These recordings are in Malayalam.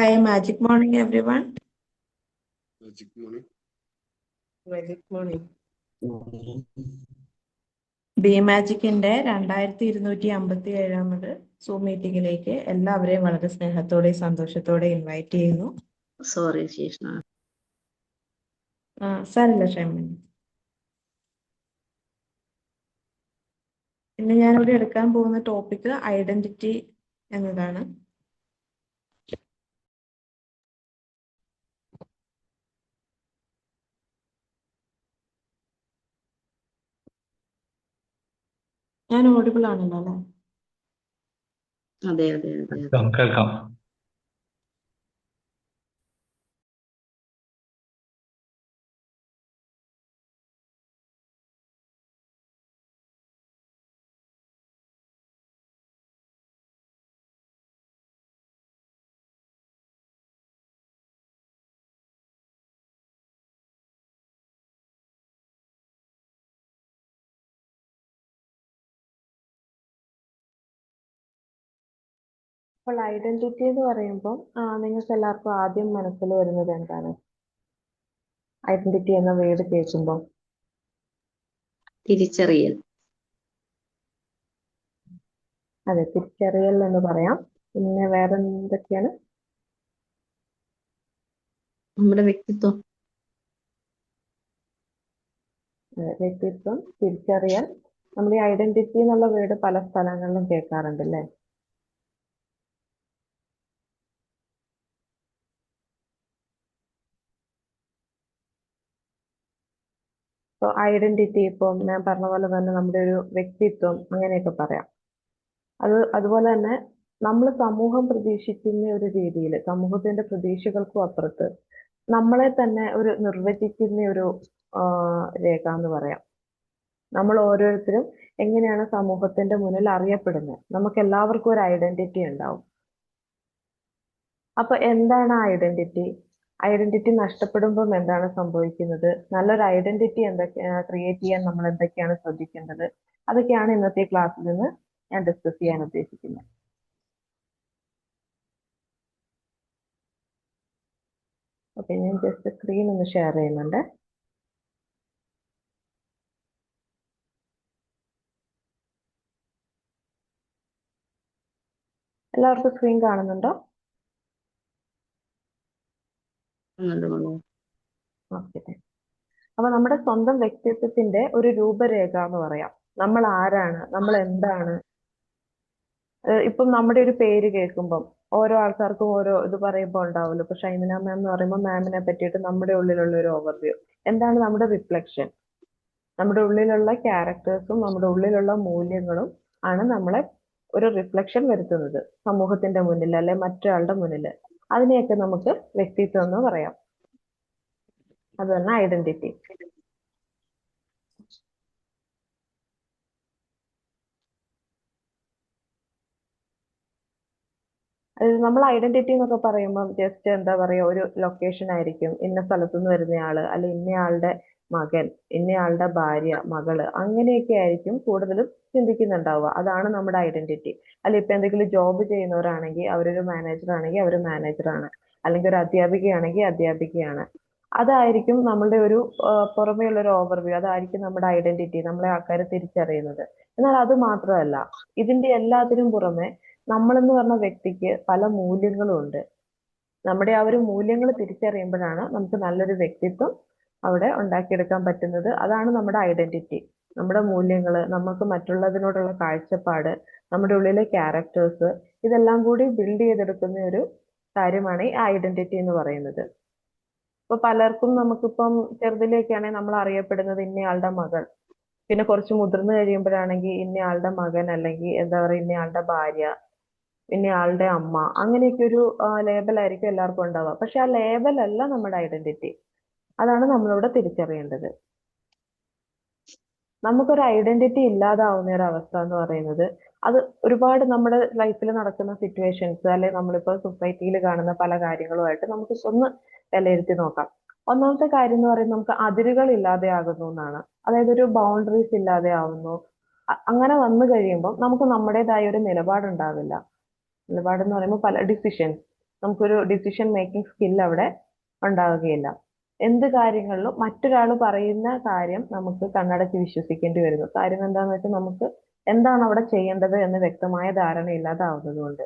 Hi, magic morning, everyone. Magic morning. Magic morning. B മാജിക്കിന്റെ 2257 സൂം മീറ്റിംഗിലേക്ക് എല്ലാവരെയും വളരെ സ്നേഹത്തോടെ സന്തോഷത്തോടെ ഇൻവൈറ്റ് ചെയ്യുന്നു. സോറി ശേഷ സാറില്ല ക്ഷമ. ഇന്ന് ഞാനിവിടെ എടുക്കാൻ പോകുന്ന ടോപ്പിക് ഐഡന്റിറ്റി എന്നതാണ്. ഞാൻ ഓഡിബിൾ ആണല്ലോ അല്ലെ? അതെ അതെ അതെ കേൾക്കാം. അപ്പോൾ ഐഡന്റിറ്റി എന്ന് പറയുമ്പോൾ നിങ്ങൾക്ക് എല്ലാവർക്കും ആദ്യം മനസ്സിൽ വരുന്നത് എന്താണ്? ഐഡന്റിറ്റി എന്ന വേർഡ് കേൾക്കുമ്പോൾ തിരിച്ചറിയൽ. അതെ, തിരിച്ചറിയൽ എന്ന് പറയാം. പിന്നെ വേറെ എന്തൊക്കെയാണ്? നമ്മുടെ വ്യക്തിത്വം. വ്യക്തിത്വം, തിരിച്ചറിയൽ. നമ്മൾ ഈ ഐഡന്റിറ്റി എന്നുള്ള വേർഡ് പല സ്ഥലങ്ങളിലും കേൾക്കാറുണ്ട് അല്ലേ? ഇപ്പൊ ഐഡന്റിറ്റി, ഇപ്പം ഞാൻ പറഞ്ഞ പോലെ തന്നെ നമ്മുടെ ഒരു വ്യക്തിത്വം അങ്ങനെയൊക്കെ പറയാം. അതുപോലെ തന്നെ നമ്മൾ സമൂഹം പ്രതീക്ഷിക്കുന്ന ഒരു രീതിയിൽ, സമൂഹത്തിന്റെ പ്രതീക്ഷകൾക്കും അപ്പുറത്ത് നമ്മളെ തന്നെ ഒരു നിർവചിക്കുന്ന ഒരു രേഖ എന്ന് പറയാം. നമ്മൾ ഓരോരുത്തരും എങ്ങനെയാണ് സമൂഹത്തിന്റെ മുന്നിൽ അറിയപ്പെടുന്നത്, നമുക്ക് എല്ലാവർക്കും ഒരു ഐഡന്റിറ്റി ഉണ്ടാവും. അപ്പൊ എന്താണ് ഐഡന്റിറ്റി? ഐഡന്റിറ്റി നഷ്ടപ്പെടുമ്പോൾ എന്താണ് സംഭവിക്കുന്നത്? നല്ലൊരു ഐഡന്റിറ്റി ക്രിയേറ്റ് ചെയ്യാൻ നമ്മൾ എന്തൊക്കെയാണ് ശ്രദ്ധിക്കേണ്ടത്? അതൊക്കെയാണ് ഇന്നത്തെ ക്ലാസ്സിൽ നിന്ന് ഞാൻ ഡിസ്കസ് ചെയ്യാൻ ഉദ്ദേശിക്കുന്നത്. ഓക്കെ, ഞാൻ ജസ്റ്റ് സ്ക്രീൻ ഒന്ന് ഷെയർ ചെയ്യുന്നുണ്ട്. എല്ലാവർക്കും സ്ക്രീൻ കാണുന്നുണ്ടോ? ഓക്കെ. അപ്പൊ നമ്മുടെ സ്വന്തം വ്യക്തിത്വത്തിന്റെ ഒരു രൂപരേഖ എന്ന് പറയാം. നമ്മൾ ആരാണ്, നമ്മൾ എന്താണ്. ഇപ്പം നമ്മുടെ ഒരു പേര് കേൾക്കുമ്പം ഓരോ ആൾക്കാർക്കും ഓരോ ഇത് പറയുമ്പോൾ ഉണ്ടാവുമല്ലോ. ഇപ്പൊ ഷൈമിന മാം എന്ന് പറയുമ്പോൾ മാമിനെ പറ്റിയിട്ട് നമ്മുടെ ഉള്ളിലുള്ള ഒരു ഓവർവ്യൂ. എന്താണ് നമ്മുടെ റിഫ്ലക്ഷൻ? നമ്മുടെ ഉള്ളിലുള്ള ക്യാരക്ടേഴ്സും നമ്മുടെ ഉള്ളിലുള്ള മൂല്യങ്ങളും ആണ് നമ്മളെ ഒരു റിഫ്ലക്ഷൻ വരുത്തുന്നത് സമൂഹത്തിന്റെ മുന്നിൽ അല്ലെ മറ്റൊരാളുടെ മുന്നിൽ. അതിനെയൊക്കെ നമുക്ക് വ്യക്തിത്വം എന്ന് പറയാം. അത് തന്നെ ഐഡന്റിറ്റി. നമ്മൾ ഐഡന്റിറ്റി എന്നൊക്കെ പറയുമ്പോൾ ജസ്റ്റ് എന്താ പറയാ, ഒരു ലൊക്കേഷൻ ആയിരിക്കും. ഇന്ന സ്ഥലത്തുനിന്ന് വരുന്നയാള്, അല്ലെ ഇന്നയാളുടെ മകൻ, ഇന്നയാളുടെ ഭാര്യ, മകള്, അങ്ങനെയൊക്കെ ആയിരിക്കും കൂടുതലും ചിന്തിക്കുന്നുണ്ടാവുക. അതാണ് നമ്മുടെ ഐഡന്റിറ്റി. അല്ലെ ഇപ്പൊ എന്തെങ്കിലും ജോബ് ചെയ്യുന്നവരാണെങ്കിൽ അവരൊരു മാനേജർ ആണെങ്കിൽ അവർ മാനേജറാണ്, അല്ലെങ്കിൽ ഒരു അധ്യാപികയാണെങ്കിൽ അധ്യാപികയാണ്. അതായിരിക്കും നമ്മളുടെ ഒരു പുറമേയുള്ള ഒരു ഓവർവ്യൂ. അതായിരിക്കും നമ്മുടെ ഐഡന്റിറ്റി, നമ്മളെ ആൾക്കാർ തിരിച്ചറിയുന്നത്. എന്നാൽ അത് മാത്രമല്ല, ഇതിന്റെ എല്ലാത്തിനും പുറമെ നമ്മളെന്ന് പറഞ്ഞ വ്യക്തിക്ക് പല മൂല്യങ്ങളും ഉണ്ട്. നമ്മുടെ ആ ഒരു മൂല്യങ്ങൾ തിരിച്ചറിയുമ്പോഴാണ് നമുക്ക് നല്ലൊരു വ്യക്തിത്വം അവിടെ ഉണ്ടാക്കിയെടുക്കാൻ പറ്റുന്നത്. അതാണ് നമ്മുടെ ഐഡന്റിറ്റി. നമ്മുടെ മൂല്യങ്ങൾ, നമുക്ക് മറ്റുള്ളതിനോടുള്ള കാഴ്ചപ്പാട്, നമ്മുടെ ഉള്ളിലെ ക്യാരക്ടേഴ്സ്, ഇതെല്ലാം കൂടി ബിൽഡ് ചെയ്തെടുക്കുന്ന ഒരു കാര്യമാണ് ഈ ഐഡന്റിറ്റി എന്ന് പറയുന്നത്. ഇപ്പൊ പലർക്കും നമുക്കിപ്പം ചെറുതിലേക്കാണെങ്കിൽ നമ്മൾ അറിയപ്പെടുന്നത് ഇന്നയാളുടെ മകൾ, പിന്നെ കുറച്ച് മുതിർന്നു കഴിയുമ്പോഴാണെങ്കിൽ ഇന്നയാളുടെ മകൻ, അല്ലെങ്കിൽ എന്താ പറയുക ഇന്നയാളുടെ ഭാര്യ, പിന്നെ ആളുടെ അമ്മ, അങ്ങനെയൊക്കെ ഒരു ലേബൽ ആയിരിക്കും എല്ലാവർക്കും ഉണ്ടാവുക. പക്ഷെ ആ ലേബൽ അല്ല നമ്മുടെ ഐഡന്റിറ്റി. അതാണ് നമ്മളിവിടെ തിരിച്ചറിയേണ്ടത്. നമുക്കൊരു ഐഡന്റിറ്റി ഇല്ലാതാവുന്ന ഒരു അവസ്ഥ എന്ന് പറയുന്നത്, അത് ഒരുപാട് നമ്മുടെ ലൈഫിൽ നടക്കുന്ന സിറ്റുവേഷൻസ്, അല്ലെങ്കിൽ നമ്മളിപ്പോ സൊസൈറ്റിയിൽ കാണുന്ന പല കാര്യങ്ങളുമായിട്ട് നമുക്ക് ഒന്ന് വിലയിരുത്തി നോക്കാം. ഒന്നാമത്തെ കാര്യം എന്ന് പറയുന്നത് നമുക്ക് അതിരുകൾ ഇല്ലാതെ ആകുന്നു എന്നാണ്. അതായത് ഒരു ബൗണ്ടറീസ് ഇല്ലാതെ ആവുന്നു. അങ്ങനെ വന്നു കഴിയുമ്പോൾ നമുക്ക് നമ്മുടേതായ ഒരു നിലപാടുണ്ടാവില്ല. നിലപാടെന്ന് പറയുമ്പോൾ പല ഡിസിഷൻസ്, നമുക്കൊരു ഡിസിഷൻ മേക്കിംഗ് സ്കിൽ അവിടെ ഉണ്ടാവുകയില്ല. എന്ത് കാര്യങ്ങളിലും മറ്റൊരാൾ പറയുന്ന കാര്യം നമുക്ക് കണ്ണടച്ച് വിശ്വസിക്കേണ്ടി വരുന്നു. കാര്യം എന്താന്ന് വെച്ചാൽ നമുക്ക് എന്താണ് അവിടെ ചെയ്യേണ്ടത് എന്ന് വ്യക്തമായ ധാരണയില്ലാതാവുന്നത് കൊണ്ട്.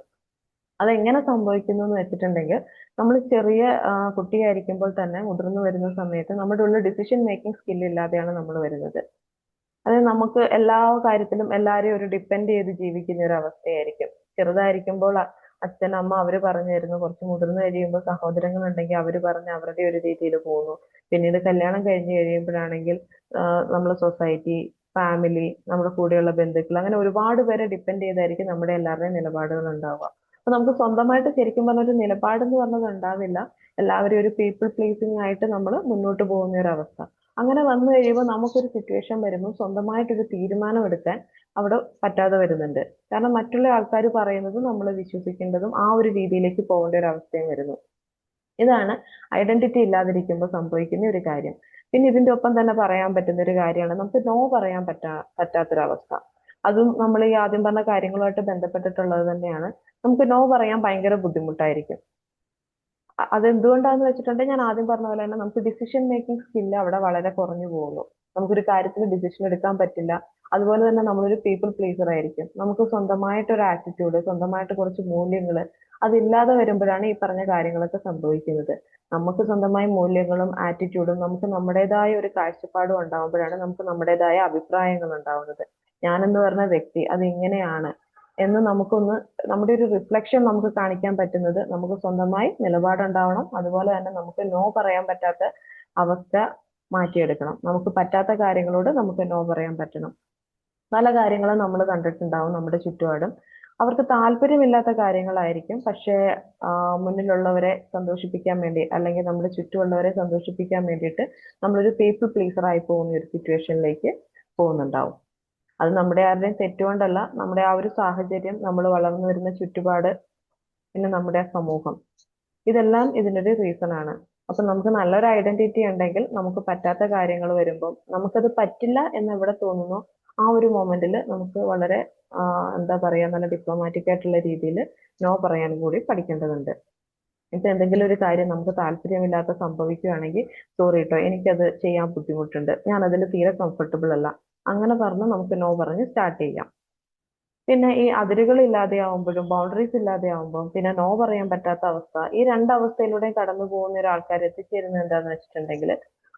അതെങ്ങനെ സംഭവിക്കുന്നു എന്ന് വെച്ചിട്ടുണ്ടെങ്കിൽ നമ്മൾ ചെറിയ കുട്ടിയായിരിക്കുമ്പോൾ തന്നെ മുതിർന്നു വരുന്ന സമയത്ത് നമ്മുടെ ഉള്ളിൽ ഡിസിഷൻ മേക്കിംഗ് സ്കിൽ ഇല്ലാതെയാണ് നമ്മൾ വരുന്നത്. അത് നമുക്ക് എല്ലാ കാര്യത്തിലും എല്ലാരെയും ഒരു ഡിപ്പെൻഡ് ചെയ്ത് ജീവിക്കുന്ന ഒരു അവസ്ഥയായിരിക്കും. ചെറുതായിരിക്കുമ്പോൾ അച്ഛൻ അമ്മ അവര് പറഞ്ഞു തരുന്നു, കുറച്ച് മുതിർന്നു കഴിയുമ്പോൾ സഹോദരങ്ങൾ ഉണ്ടെങ്കിൽ അവര് പറഞ്ഞ് അവരുടെ ഒരു രീതിയിൽ പോകുന്നു. പിന്നീട് കല്യാണം കഴിഞ്ഞ് കഴിയുമ്പോഴാണെങ്കിൽ നമ്മളെ സൊസൈറ്റി, ഫാമിലി, നമ്മുടെ കൂടെയുള്ള ബന്ധുക്കൾ, അങ്ങനെ ഒരുപാട് പേരെ ഡിപ്പെൻഡ് ചെയ്തായിരിക്കും നമ്മുടെ എല്ലാവരുടെയും നിലപാടുകൾ ഉണ്ടാവുക. അപ്പൊ നമുക്ക് സ്വന്തമായിട്ട് ശരിക്കും പറഞ്ഞ ഒരു നിലപാട് എന്ന് പറഞ്ഞത് ഉണ്ടാവില്ല. എല്ലാവരും ഒരു പീപ്പിൾ പ്ലീസിങ് ആയിട്ട് നമ്മൾ മുന്നോട്ട് പോകുന്ന ഒരു അവസ്ഥ. അങ്ങനെ വന്നു കഴിയുമ്പോൾ നമുക്കൊരു സിറ്റുവേഷൻ വരുമ്പോൾ സ്വന്തമായിട്ടൊരു തീരുമാനം എടുക്കാൻ അവിടെ പറ്റാതെ വരുന്നുണ്ട്. കാരണം മറ്റുള്ള ആൾക്കാർ പറയുന്നതും നമ്മൾ വിശ്വസിക്കേണ്ടതും ആ ഒരു രീതിയിലേക്ക് പോകേണ്ട ഒരു അവസ്ഥയും വരുന്നു. ഇതാണ് ഐഡന്റിറ്റി ഇല്ലാതിരിക്കുമ്പോൾ സംഭവിക്കുന്ന ഒരു കാര്യം. പിന്നെ ഇതിന്റെ ഒപ്പം തന്നെ പറയാൻ പറ്റുന്ന ഒരു കാര്യമാണ് നമുക്ക് നോ പറയാൻ പറ്റാത്തൊരവസ്ഥ. അതും നമ്മൾ ഈ ആദ്യം പറഞ്ഞ കാര്യങ്ങളുമായിട്ട് ബന്ധപ്പെട്ടിട്ടുള്ളത് തന്നെയാണ്. നമുക്ക് നോ പറയാൻ ഭയങ്കര ബുദ്ധിമുട്ടായിരിക്കും. അതെന്തുകൊണ്ടാന്ന് വെച്ചിട്ടുണ്ടെങ്കിൽ ഞാൻ ആദ്യം പറഞ്ഞ പോലെ തന്നെ നമുക്ക് ഡിസിഷൻ മേക്കിംഗ് സ്കില്ല് അവിടെ വളരെ കുറഞ്ഞു പോകുന്നു. നമുക്കൊരു കാര്യത്തിന് ഡിസിഷൻ എടുക്കാൻ പറ്റില്ല. അതുപോലെ തന്നെ നമ്മളൊരു പീപ്പിൾ പ്ലീസർ ആയിരിക്കും. നമുക്ക് സ്വന്തമായിട്ട് ഒരു ആറ്റിറ്റ്യൂഡ്, സ്വന്തമായിട്ട് കുറച്ച് മൂല്യങ്ങൾ അതില്ലാതെ വരുമ്പോഴാണ് ഈ പറഞ്ഞ കാര്യങ്ങളൊക്കെ സംഭവിക്കുന്നത്. നമുക്ക് സ്വന്തമായ മൂല്യങ്ങളും ആറ്റിറ്റ്യൂഡും നമുക്ക് നമ്മുടേതായ ഒരു കാഴ്ചപ്പാടും ഉണ്ടാവുമ്പോഴാണ് നമുക്ക് നമ്മുടേതായ അഭിപ്രായങ്ങൾ ഉണ്ടാവുന്നത്. ഞാനെന്ന് പറഞ്ഞ വ്യക്തി അത് ഇങ്ങനെയാണ് എന്ന് നമുക്കൊന്ന് നമ്മുടെ ഒരു റിഫ്ലക്ഷൻ നമുക്ക് കാണിക്കാൻ പറ്റുന്നത് നമുക്ക് സ്വന്തമായി നിലപാടുണ്ടാവണം. അതുപോലെ തന്നെ നമുക്ക് നോ പറയാൻ പറ്റാത്ത അവസ്ഥ മാറ്റിയെടുക്കണം. നമുക്ക് പറ്റാത്ത കാര്യങ്ങളോട് നമുക്ക് നോ പറയാൻ പറ്റണം. പല കാര്യങ്ങളും നമ്മൾ കണ്ടിട്ടുണ്ടാവും നമ്മുടെ ചുറ്റുപാടും. അവർക്ക് താല്പര്യമില്ലാത്ത കാര്യങ്ങളായിരിക്കും. പക്ഷേ മുന്നിലുള്ളവരെ സന്തോഷിപ്പിക്കാൻ വേണ്ടി അല്ലെങ്കിൽ നമ്മുടെ ചുറ്റുമുള്ളവരെ സന്തോഷിപ്പിക്കാൻ വേണ്ടിയിട്ട് നമ്മളൊരു പീപ്പിൾ പ്ലീസർ ആയി പോകുന്ന ഒരു സിറ്റുവേഷനിലേക്ക് പോകുന്നുണ്ടാവും. അത് നമ്മുടെ ആരുടെയും തെറ്റുകൊണ്ടല്ല, നമ്മുടെ ആ ഒരു സാഹചര്യം, നമ്മൾ വളർന്നു വരുന്ന ചുറ്റുപാട്, പിന്നെ നമ്മുടെ സമൂഹം, ഇതെല്ലാം ഇതിനൊരു റീസൺ ആണ്. അപ്പൊ നമുക്ക് നല്ലൊരു ഐഡന്റിറ്റി ഉണ്ടെങ്കിൽ നമുക്ക് പറ്റാത്ത കാര്യങ്ങൾ വരുമ്പോൾ നമുക്കത് പറ്റില്ല എന്ന് എവിടെ തോന്നുന്നു ആ ഒരു മൊമെന്റിൽ നമുക്ക് വളരെ എന്താ പറയാ നല്ല ഡിപ്ലോമാറ്റിക് ആയിട്ടുള്ള രീതിയിൽ നോ പറയാൻ കൂടി പഠിക്കേണ്ടതുണ്ട്. ഇപ്പൊ എന്തെങ്കിലും ഒരു കാര്യം നമുക്ക് താല്പര്യമില്ലാത്ത സംഭവിക്കുകയാണെങ്കിൽ സോറി കേട്ടോ, എനിക്കത് ചെയ്യാൻ ബുദ്ധിമുട്ടുണ്ട്, ഞാൻ അതിൽ തീരെ കംഫർട്ടബിൾ അല്ല, അങ്ങനെ പറഞ്ഞ് നമുക്ക് നോ പറഞ്ഞ് സ്റ്റാർട്ട് ചെയ്യാം. പിന്നെ ഈ അതിരുകൾ ഇല്ലാതെയാവുമ്പോഴും ബൗണ്ടറീസ് ഇല്ലാതെയാവുമ്പോൾ പിന്നെ നോ പറയാൻ പറ്റാത്ത അവസ്ഥ, ഈ രണ്ടവസ്ഥയിലൂടെയും കടന്നു പോകുന്ന ഒരാൾക്കാർ എത്തിച്ചേരുന്നത് എന്താന്ന് വെച്ചിട്ടുണ്ടെങ്കിൽ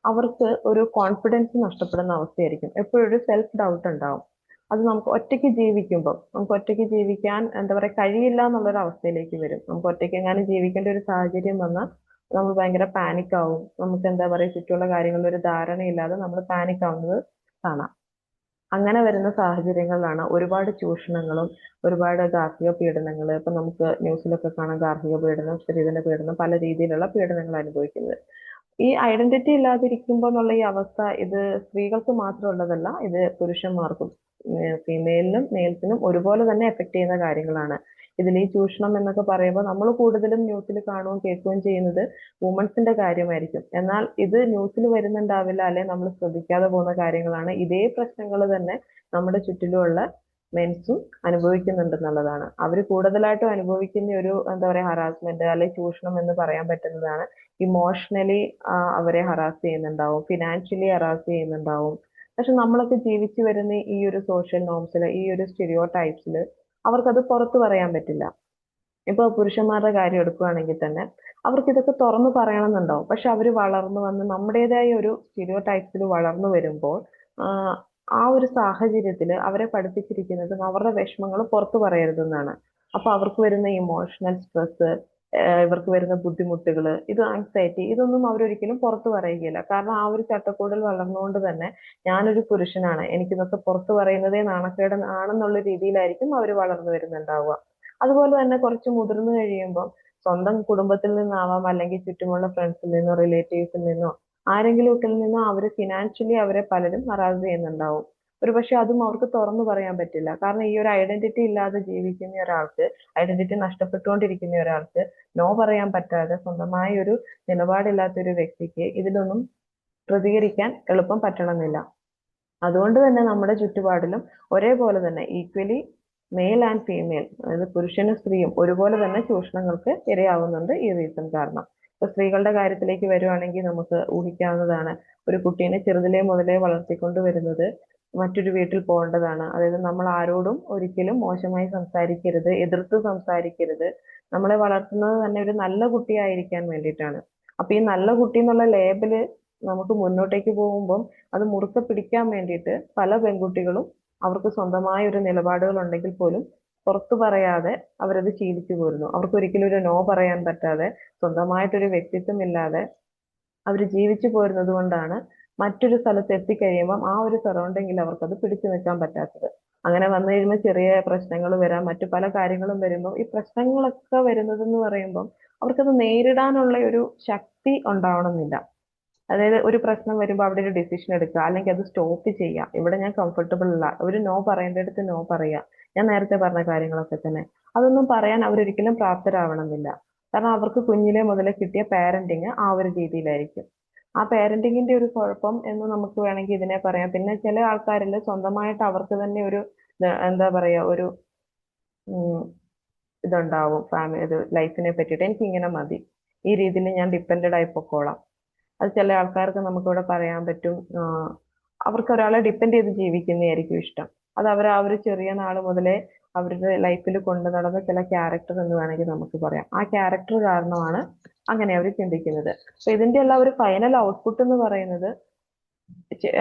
അവർക്ക് ഒരു കോൺഫിഡൻസ് നഷ്ടപ്പെടുന്ന അവസ്ഥയായിരിക്കും. എപ്പോഴും ഒരു സെൽഫ് ഡൗട്ട് ഉണ്ടാവും. അത് നമുക്ക് ഒറ്റയ്ക്ക് ജീവിക്കുമ്പോൾ നമുക്ക് ഒറ്റയ്ക്ക് ജീവിക്കാൻ എന്താ പറയാ കഴിയില്ല എന്നുള്ളൊരു അവസ്ഥയിലേക്ക് വരും. നമുക്ക് ഒറ്റയ്ക്ക് എങ്ങാനും ജീവിക്കേണ്ട ഒരു സാഹചര്യം വന്നാൽ നമ്മൾ ഭയങ്കര പാനിക് ആവും. നമുക്ക് എന്താ പറയാ ചുറ്റുമുള്ള കാര്യങ്ങളിൽ ഒരു ധാരണയില്ലാതെ നമ്മൾ പാനിക് ആവുന്നത് കാണാം. അങ്ങനെ വരുന്ന സാഹചര്യങ്ങളിലാണ് ഒരുപാട് ചൂഷണങ്ങളും ഒരുപാട് ഗാർഹിക പീഡനങ്ങൾ, ഇപ്പൊ നമുക്ക് ന്യൂസിലൊക്കെ കാണാം, ഗാർഹിക പീഡനം, സ്ത്രീധന പീഡനം, പല രീതിയിലുള്ള പീഡനങ്ങൾ അനുഭവിക്കുന്നത്. ഈ ഐഡന്റിറ്റി ഇല്ലാതിരിക്കുമ്പോൾ എന്നുള്ള ഈ അവസ്ഥ ഇത് സ്ത്രീകൾക്ക് മാത്രമുള്ളതല്ല, ഇത് പുരുഷന്മാർക്കും ഫീമെയിലിനും മെയിൽസിനും ഒരുപോലെ തന്നെ എഫക്ട് ചെയ്യുന്ന കാര്യങ്ങളാണ്. ഇതിൽ ഈ ചൂഷണം എന്നൊക്കെ പറയുമ്പോൾ നമ്മൾ കൂടുതലും ന്യൂസിൽ കാണുകയും കേൾക്കുകയും ചെയ്യുന്നത് വുമൺസിന്റെ കാര്യമായിരിക്കും. എന്നാൽ ഇത് ന്യൂസിൽ വരുന്നുണ്ടാവില്ല, അല്ലെ നമ്മൾ ശ്രദ്ധിക്കാതെ പോകുന്ന കാര്യങ്ങളാണ്. ഇതേ പ്രശ്നങ്ങൾ തന്നെ നമ്മുടെ ചുറ്റിലുമുള്ള മെൻസും അനുഭവിക്കുന്നുണ്ടെന്നുള്ളതാണ്. അവർ കൂടുതലായിട്ടും അനുഭവിക്കുന്ന ഒരു എന്താ പറയാ ഹറാസ്മെന്റ് അല്ലെ ചൂഷണം എന്ന് പറയാൻ പറ്റുന്നതാണ്. ഇമോഷണലി അവരെ ഹറാസ് ചെയ്യുന്നുണ്ടാവും, ഫിനാൻഷ്യലി ഹറാസ് ചെയ്യുന്നുണ്ടാവും. പക്ഷെ നമ്മളൊക്കെ ജീവിച്ചു വരുന്ന ഈ ഒരു സോഷ്യൽ നോംസിൽ, ഈ ഒരു സ്റ്റീരിയോ ടൈപ്സിൽ അവർക്കത് പുറത്തു പറയാൻ പറ്റില്ല. ഇപ്പൊ പുരുഷന്മാരുടെ കാര്യം എടുക്കുകയാണെങ്കിൽ തന്നെ അവർക്ക് ഇതൊക്കെ തുറന്നു പറയണമെന്നുണ്ടാവും. പക്ഷെ അവർ വളർന്നു വന്ന് നമ്മുടേതായ ഒരു സ്റ്റീരിയോ ടൈപ്സിൽ വളർന്നു വരുമ്പോൾ ആ ഒരു സാഹചര്യത്തിൽ അവരെ പഠിപ്പിച്ചിരിക്കുന്നത് അവരുടെ വിഷമങ്ങൾ പുറത്തു പറയരുതെന്നാണ്. അപ്പൊ അവർക്ക് വരുന്ന ഇമോഷണൽ സ്ട്രെസ്, ഇവർക്ക് വരുന്ന ബുദ്ധിമുട്ടുകൾ, ഇത് ആങ്സൈറ്റി, ഇതൊന്നും അവരൊരിക്കലും പുറത്തു പറയുകയില്ല. കാരണം ആ ഒരു ചട്ടക്കൂടിൽ വളർന്നുകൊണ്ട് തന്നെ ഞാനൊരു പുരുഷനാണ്, എനിക്കിതൊക്കെ പുറത്തു പറയുന്നതേ നാണക്കേട് ആണെന്നുള്ള രീതിയിലായിരിക്കും അവർ വളർന്നു വരുന്നുണ്ടാവുക. അതുപോലെ തന്നെ കുറച്ച് മുതിർന്നു കഴിയുമ്പോൾ സ്വന്തം കുടുംബത്തിൽ നിന്നാവാം, അല്ലെങ്കിൽ ചുറ്റുമുള്ള ഫ്രണ്ട്സിൽ നിന്നോ റിലേറ്റീവ്സിൽ നിന്നോ ആരെങ്കിലും നിന്നോ അവർ ഫിനാൻഷ്യലി അവരെ പലരും ഹറാസ് ചെയ്യുന്നുണ്ടാവും. ഒരുപക്ഷെ അതും അവർക്ക് തുറന്നു പറയാൻ പറ്റില്ല. കാരണം ഈ ഒരു ഐഡന്റിറ്റി ഇല്ലാതെ ജീവിക്കുന്ന ഒരാൾക്ക്, ഐഡന്റിറ്റി നഷ്ടപ്പെട്ടുകൊണ്ടിരിക്കുന്ന ഒരാൾക്ക് നോ പറയാൻ പറ്റാതെ സ്വന്തമായ ഒരു നിലപാടില്ലാത്ത ഒരു വ്യക്തിക്ക് ഇതിലൊന്നും പ്രതികരിക്കാൻ എളുപ്പം പറ്റണമെന്നില്ല. അതുകൊണ്ട് തന്നെ നമ്മുടെ ചുറ്റുപാടിലും ഒരേപോലെ തന്നെ ഈക്വലി മെയിൽ ആൻഡ് ഫീമെയിൽ, അതായത് പുരുഷനും സ്ത്രീയും ഒരുപോലെ തന്നെ ചൂഷണങ്ങൾക്ക് ഇരയാവുന്നുണ്ട് ഈ റീസൺ കാരണം. ഇപ്പൊ സ്ത്രീകളുടെ കാര്യത്തിലേക്ക് വരുവാണെങ്കിൽ നമുക്ക് ഊഹിക്കാവുന്നതാണ്, ഒരു കുട്ടീനെ ചെറുതിലേ മുതലേ വളർത്തിക്കൊണ്ട് വരുന്നത് മറ്റൊരു വീട്ടിൽ പോകേണ്ടതാണ്. അതായത് നമ്മൾ ആരോടും ഒരിക്കലും മോശമായി സംസാരിക്കരുത്, എതിർത്ത് സംസാരിക്കരുത്. നമ്മളെ വളർത്തുന്നത് തന്നെ ഒരു നല്ല കുട്ടിയായിരിക്കാൻ വേണ്ടിയിട്ടാണ്. അപ്പൊ ഈ നല്ല കുട്ടി എന്നുള്ള ലേബല് നമുക്ക് മുന്നോട്ടേക്ക് പോകുമ്പം അത് മുറുക്കെ പിടിക്കാൻ വേണ്ടിയിട്ട് പല പെൺകുട്ടികളും അവർക്ക് സ്വന്തമായ ഒരു നിലപാടുകൾ ഉണ്ടെങ്കിൽ പോലും പുറത്തു പറയാതെ അവരത് ശീലിച്ചു പോരുന്നു. അവർക്ക് ഒരിക്കലും ഒരു നോ പറയാൻ പറ്റാതെ, സ്വന്തമായിട്ടൊരു വ്യക്തിത്വം ഇല്ലാതെ അവർ ജീവിച്ചു പോരുന്നത് കൊണ്ടാണ് മറ്റൊരു സ്ഥലത്ത് എത്തിക്കഴിയുമ്പം ആ ഒരു സറൗണ്ടിങ്ങിൽ അവർക്കത് പിടിച്ചു നിൽക്കാൻ പറ്റാത്തത്. അങ്ങനെ വന്നു കഴിയുമ്പോൾ ചെറിയ പ്രശ്നങ്ങൾ വരാം, മറ്റു പല കാര്യങ്ങളും വരുമ്പോൾ ഈ പ്രശ്നങ്ങളൊക്കെ വരുന്നതെന്ന് പറയുമ്പം അവർക്കത് നേരിടാനുള്ള ഒരു ശക്തി ഉണ്ടാവണമെന്നില്ല. അതായത് ഒരു പ്രശ്നം വരുമ്പോൾ അവിടെ ഒരു ഡിസിഷൻ എടുക്കുക, അല്ലെങ്കിൽ അത് സ്റ്റോപ്പ് ചെയ്യുക. ഇവിടെ ഞാൻ കംഫർട്ടബിൾ അല്ല, ഒരു നോ പറയേണ്ടടുത്ത് നോ പറയുക. ഞാൻ നേരത്തെ പറഞ്ഞ കാര്യങ്ങളൊക്കെ തന്നെ. അതൊന്നും പറയാൻ അവരൊരിക്കലും പ്രാപ്തരാവണമെന്നില്ല. കാരണം അവർക്ക് കുഞ്ഞിലെ മുതലേ കിട്ടിയ പാരന്റിങ് ആ ഒരു രീതിയിലായിരിക്കും. ആ പാരന്റിങ്ങിന്റെ ഒരു കുഴപ്പം എന്ന് നമുക്ക് വേണമെങ്കിൽ ഇതിനെ പറയാം. പിന്നെ ചില ആൾക്കാരിൽ സ്വന്തമായിട്ട് അവർക്ക് തന്നെ ഒരു എന്താ പറയാ ഒരു ഉം, ഇതുണ്ടാവും, ഫാമിലി ഇത് ലൈഫിനെ പറ്റിയിട്ട് എനിക്ക് ഇങ്ങനെ മതി, ഈ രീതിയിൽ ഞാൻ ഡിപ്പെൻഡഡ് ആയി പൊക്കോളാം. അത് ചില ആൾക്കാർക്ക് നമുക്കിവിടെ പറയാൻ പറ്റും. അവർക്ക് ഒരാളെ ഡിപ്പെൻഡ് ചെയ്ത് ജീവിക്കുന്നതായിരിക്കും ഇഷ്ടം. അത് അവർ ആ ഒരു ചെറിയ നാൾ മുതലേ അവരുടെ ലൈഫിൽ കൊണ്ടു നടന്ന ചില ക്യാരക്ടർ എന്ന് വേണമെങ്കിൽ നമുക്ക് പറയാം. ആ ക്യാരക്ടർ കാരണമാണ് അങ്ങനെ അവർ ചിന്തിക്കുന്നത്. അപ്പൊ ഇതിന്റെ എല്ലാം ഒരു ഫൈനൽ ഔട്ട്പുട്ട് എന്ന് പറയുന്നത്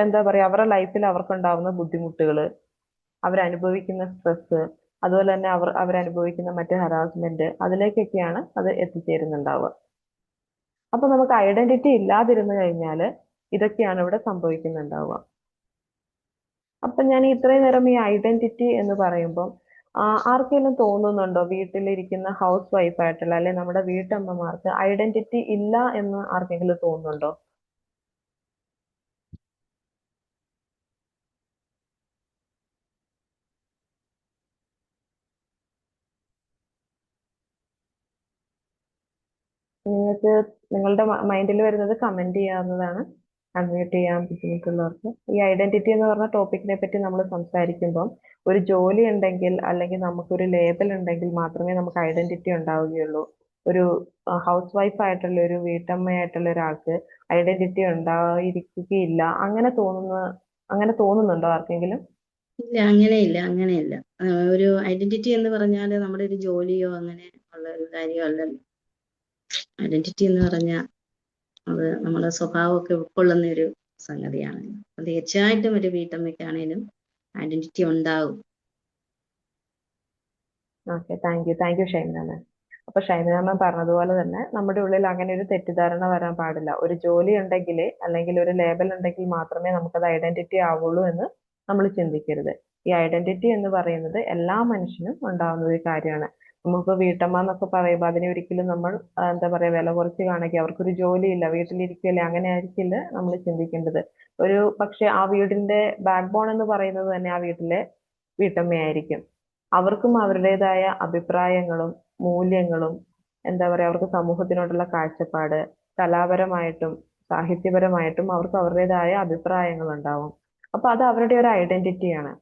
എന്താ പറയാ, അവരുടെ ലൈഫിൽ അവർക്കുണ്ടാവുന്ന ബുദ്ധിമുട്ടുകൾ, അവരനുഭവിക്കുന്ന സ്ട്രെസ്, അതുപോലെ തന്നെ അവരനുഭവിക്കുന്ന മറ്റ് ഹറാസ്മെന്റ്, അതിലേക്കൊക്കെയാണ് അത് എത്തിച്ചേരുന്നുണ്ടാവുക. അപ്പൊ നമുക്ക് ഐഡന്റിറ്റി ഇല്ലാതിരുന്നു കഴിഞ്ഞാൽ ഇതൊക്കെയാണ് ഇവിടെ സംഭവിക്കുന്നുണ്ടാവുക. അപ്പൊ ഞാൻ ഇത്രയും നേരം ഈ ഐഡന്റിറ്റി എന്ന് പറയുമ്പോൾ ആർക്കെങ്കിലും തോന്നുന്നുണ്ടോ, വീട്ടിലിരിക്കുന്ന ഹൗസ് വൈഫ് ആയിട്ടുള്ള അല്ലെ നമ്മുടെ വീട്ടമ്മമാർക്ക് ഐഡന്റിറ്റി ഇല്ല എന്ന് ആർക്കെങ്കിലും തോന്നുന്നുണ്ടോ? നിങ്ങൾക്ക് നിങ്ങളുടെ മൈൻഡിൽ വരുന്നത് കമന്റ് ചെയ്യാവുന്നതാണ്, അൺമ്യൂട്ട് ചെയ്യാൻ ബുദ്ധിമുട്ടുള്ളവർക്ക്. ഈ ഐഡന്റിറ്റി എന്ന് പറഞ്ഞ ടോപ്പിക്കിനെ പറ്റി നമ്മൾ സംസാരിക്കുമ്പോൾ ഒരു ജോലി ഉണ്ടെങ്കിൽ അല്ലെങ്കിൽ നമുക്കൊരു ലേബൽ ഉണ്ടെങ്കിൽ മാത്രമേ നമുക്ക് ഐഡന്റിറ്റി ഉണ്ടാവുകയുള്ളൂ. ഒരു ഹൗസ് വൈഫ് ആയിട്ടുള്ള ഒരു വീട്ടമ്മയായിട്ടുള്ള ഒരാൾക്ക് ഐഡന്റിറ്റി ഉണ്ടായിരിക്കുകയില്ല. അങ്ങനെ തോന്നുന്നുണ്ടോ ആർക്കെങ്കിലും? ഇല്ല, അങ്ങനെയില്ല, അങ്ങനെയില്ല. ഒരു ഐഡന്റിറ്റി എന്ന് പറഞ്ഞാൽ നമ്മുടെ ഒരു ജോലിയോ അങ്ങനെ ഉള്ള ഒരു കാര്യമോ അല്ലല്ലോ. ഐഡന്റിറ്റി എന്ന് പറഞ്ഞാൽ അത് നമ്മുടെ സ്വഭാവമൊക്കെ ഉൾക്കൊള്ളുന്ന ഒരു സംഗതിയാണ്. അപ്പൊ തീർച്ചയായിട്ടും ഒരു വീട്ടമ്മയ്ക്കാണേലും ഐഡന്റിറ്റി ഉണ്ടാവും. ഓക്കെ, താങ്ക് യു ഷൈന മാം. അപ്പൊ ഷൈന മാം പറഞ്ഞതുപോലെ തന്നെ നമ്മുടെ ഉള്ളിൽ അങ്ങനെ ഒരു തെറ്റിദ്ധാരണ വരാൻ പാടില്ല. ഒരു ജോലി ഉണ്ടെങ്കിൽ അല്ലെങ്കിൽ ഒരു ലേബൽ ഉണ്ടെങ്കിൽ മാത്രമേ നമുക്കത് ഐഡന്റിറ്റി ആവുള്ളൂ എന്ന് നമ്മൾ ചിന്തിക്കരുത്. ഈ ഐഡന്റിറ്റി എന്ന് പറയുന്നത് എല്ലാ മനുഷ്യനും ഉണ്ടാവുന്ന ഒരു കാര്യമാണ്. നമുക്ക് വീട്ടമ്മ എന്നൊക്കെ പറയുമ്പോൾ അതിനെ ഒരിക്കലും നമ്മൾ എന്താ പറയാ വില കുറച്ച് കാണിക്കുക, അവർക്കൊരു ജോലിയില്ല വീട്ടിലിരിക്കല്ലേ, അങ്ങനെ ആയിരിക്കില്ല നമ്മൾ ചിന്തിക്കേണ്ടത്. ഒരു പക്ഷെ ആ വീടിന്റെ ബാക്ക് ബോൺ എന്ന് പറയുന്നത് തന്നെ ആ വീട്ടിലെ വീട്ടമ്മയായിരിക്കും. അവർക്കും അവരുടേതായ അഭിപ്രായങ്ങളും മൂല്യങ്ങളും, എന്താ പറയാ, അവർക്ക് സമൂഹത്തിനോടുള്ള കാഴ്ചപ്പാട്, കലാപരമായിട്ടും സാഹിത്യപരമായിട്ടും അവർക്ക് അവരുടേതായ അഭിപ്രായങ്ങൾ ഉണ്ടാവും. അപ്പൊ അത് അവരുടെ ഒരു ഐഡന്റിറ്റിയാണ്.